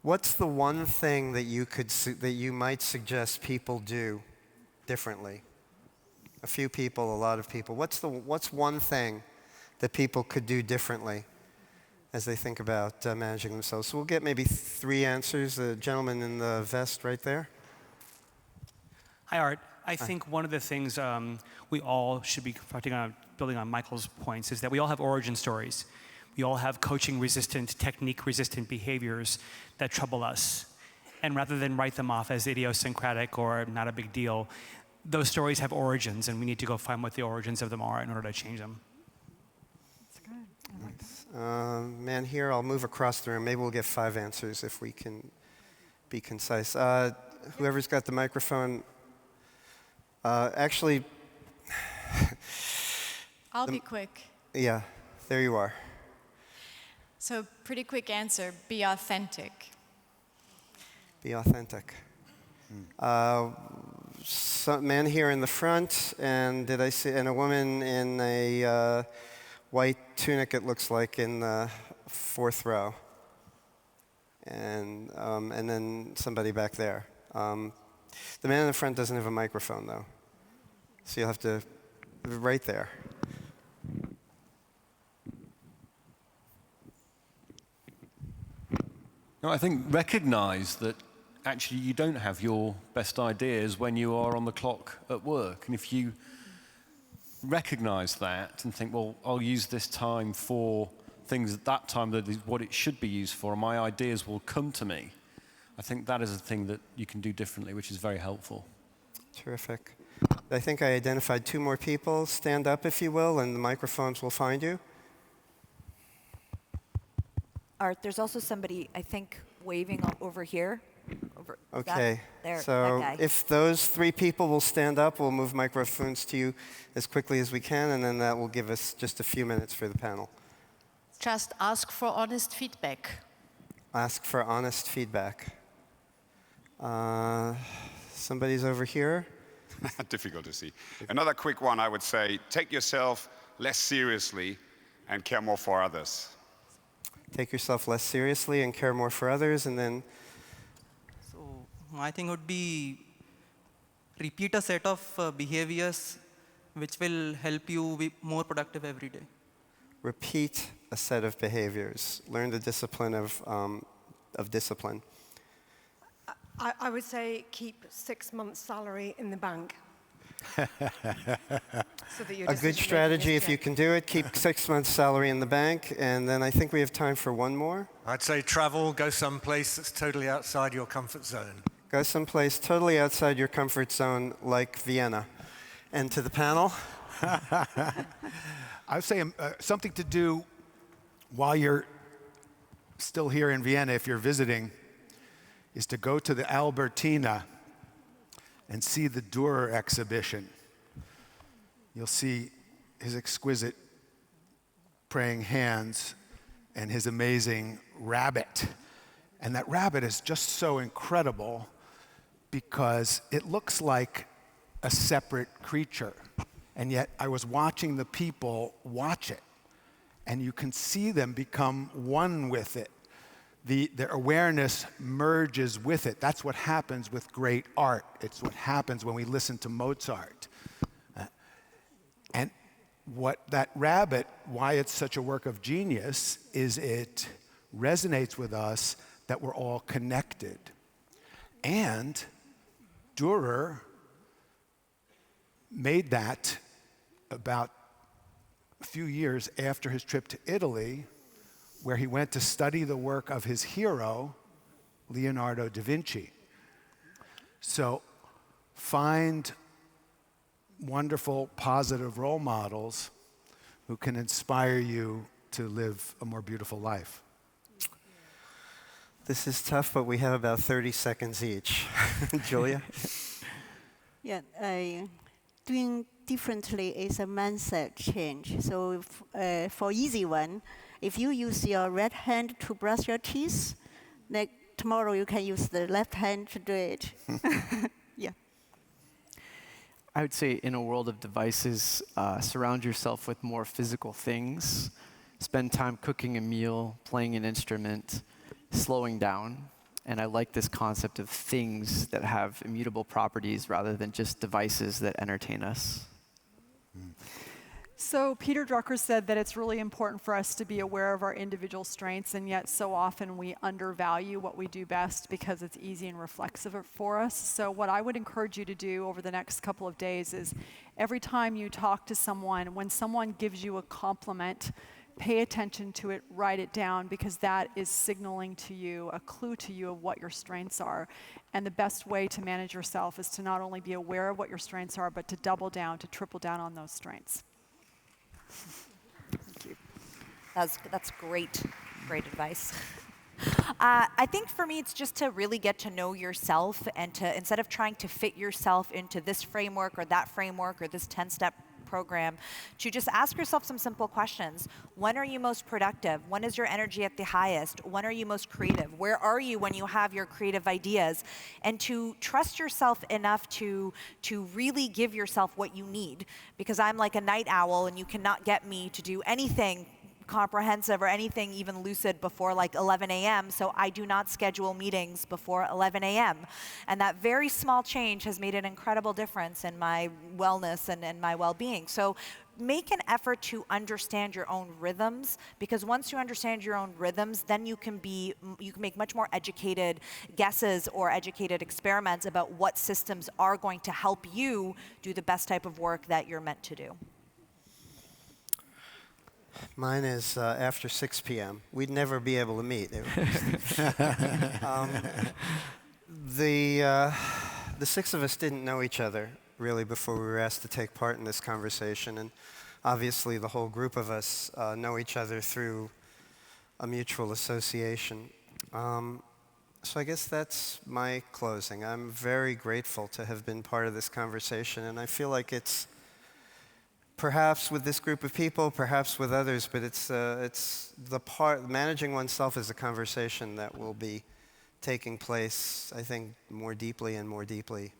what's the one thing that you might suggest people do differently? A few people, a lot of people. What's one thing that people could do differently as they think about managing themselves? So we'll get maybe 3 answers. The gentleman in the vest right there. Hi, Art. I think one of the things we all should be building on Michael's points is that we all have origin stories. We all have coaching-resistant, technique-resistant behaviors that trouble us. And rather than write them off as idiosyncratic or not a big deal, those stories have origins, and we need to go find what the origins of them are in order to change them. Man here, I'll move across the room. Maybe we'll get 5 answers if we can be concise. Whoever's got the microphone, actually... I'll be quick. Yeah, there you are. So pretty quick answer, be authentic. Be authentic. Man here in the front, and did I see, and a woman in a white tunic, it looks like, in the 4th row. And then somebody back there. The man in the front doesn't have a microphone, though. So you'll have to, right there. No, I think recognize that actually you don't have your best ideas when you are on the clock at work. And if you recognize that and think, well, I'll use this time for things at that time that is what it should be used for, and my ideas will come to me, I think that is a thing that you can do differently, which is very helpful. Terrific. I think I identified 2 more people. Stand up, if you will, and the microphones will find you. Art, there's also somebody, I think, waving over here. Okay, that so guy. if those 3 people will stand up, we'll move microphones to you as quickly as we can, and then that will give us just a few minutes for the panel. Just ask for honest feedback. ask for honest feedback. Somebody's over here. Difficult to see. Another quick one, I would say, take yourself less seriously and care more for others. Take yourself less seriously and care more for others, and then So my thing would be repeat a set of behaviors which will help you be more productive every day. repeat a set of behaviors. Learn the discipline of discipline. I would say keep 6 months' salary in the bank. So that your A good strategy, if you can do it, keep 6 months' salary in the bank, and then I think we have time for one more. I'd say travel, go someplace that's totally outside your comfort zone. Go someplace totally outside your comfort zone, like Vienna. And to the panel. I would say something to do while you're still here in Vienna, if you're visiting, is to go to the Albertina and see the Dürer exhibition. You'll see his exquisite praying hands and his amazing rabbit. And that rabbit is just so incredible because it looks like a separate creature. And yet I was watching the people watch it, and you can see them become one with it. Their awareness merges with it. That's what happens with great art. It's what happens when we listen to Mozart. And what that rabbit, why it's such a work of genius, is it resonates with us that we're all connected. And Dürer made that about a few years after his trip to Italy, where he went to study the work of his hero, Leonardo da Vinci. So find wonderful, positive role models who can inspire you to live a more beautiful life. This is tough, but we have about 30 seconds each. Julia? Yeah, doing differently is a mindset change. So for easy one, if you use your right hand to brush your teeth, like tomorrow you can use the left hand to do it. Yeah. I would say in a world of devices, surround yourself with more physical things. Spend time cooking a meal, playing an instrument, slowing down. And I like this concept of things that have immutable properties rather than just devices that entertain us. So Peter Drucker said that it's really important for us to be aware of our individual strengths, and yet so often we undervalue what we do best because it's easy and reflexive for us. So what I would encourage you to do over the next couple of days is every time you talk to someone, when someone gives you a compliment, pay attention to it, write it down, because that is signaling to you, a clue to you of what your strengths are. And the best way to manage yourself is to not only be aware of what your strengths are, but to double down, to triple down on those strengths. Thank you. That's great advice. I think for me, it's just to really get to know yourself and to, instead of trying to fit yourself into this framework or that framework or this 10-step program, to just ask yourself some simple questions. When are you most productive? When is your energy at the highest? When are you most creative? Where are you when you have your creative ideas? And to trust yourself enough to really give yourself what you need. Because I'm like a night owl and you cannot get me to do anything comprehensive or anything even lucid before like 11 a.m. So I do not schedule meetings before 11 a.m. And that very small change has made an incredible difference in my wellness and my well-being. So make an effort to understand your own rhythms, because once you understand your own rhythms, then you can make much more educated guesses or educated experiments about what systems are going to help you do the best type of work that you're meant to do. Mine is after 6 p.m. We'd never be able to meet. The six of us didn't know each other really before we were asked to take part in this conversation, and obviously the whole group of us know each other through a mutual association. So I guess that's my closing. I'm very grateful to have been part of this conversation, and I feel like it's perhaps with this group of people, perhaps with others, but it's the part, managing oneself is a conversation that will be taking place, I think, more deeply and more deeply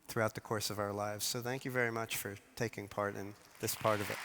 throughout the course of our lives. So thank you very much for taking part in this part of it.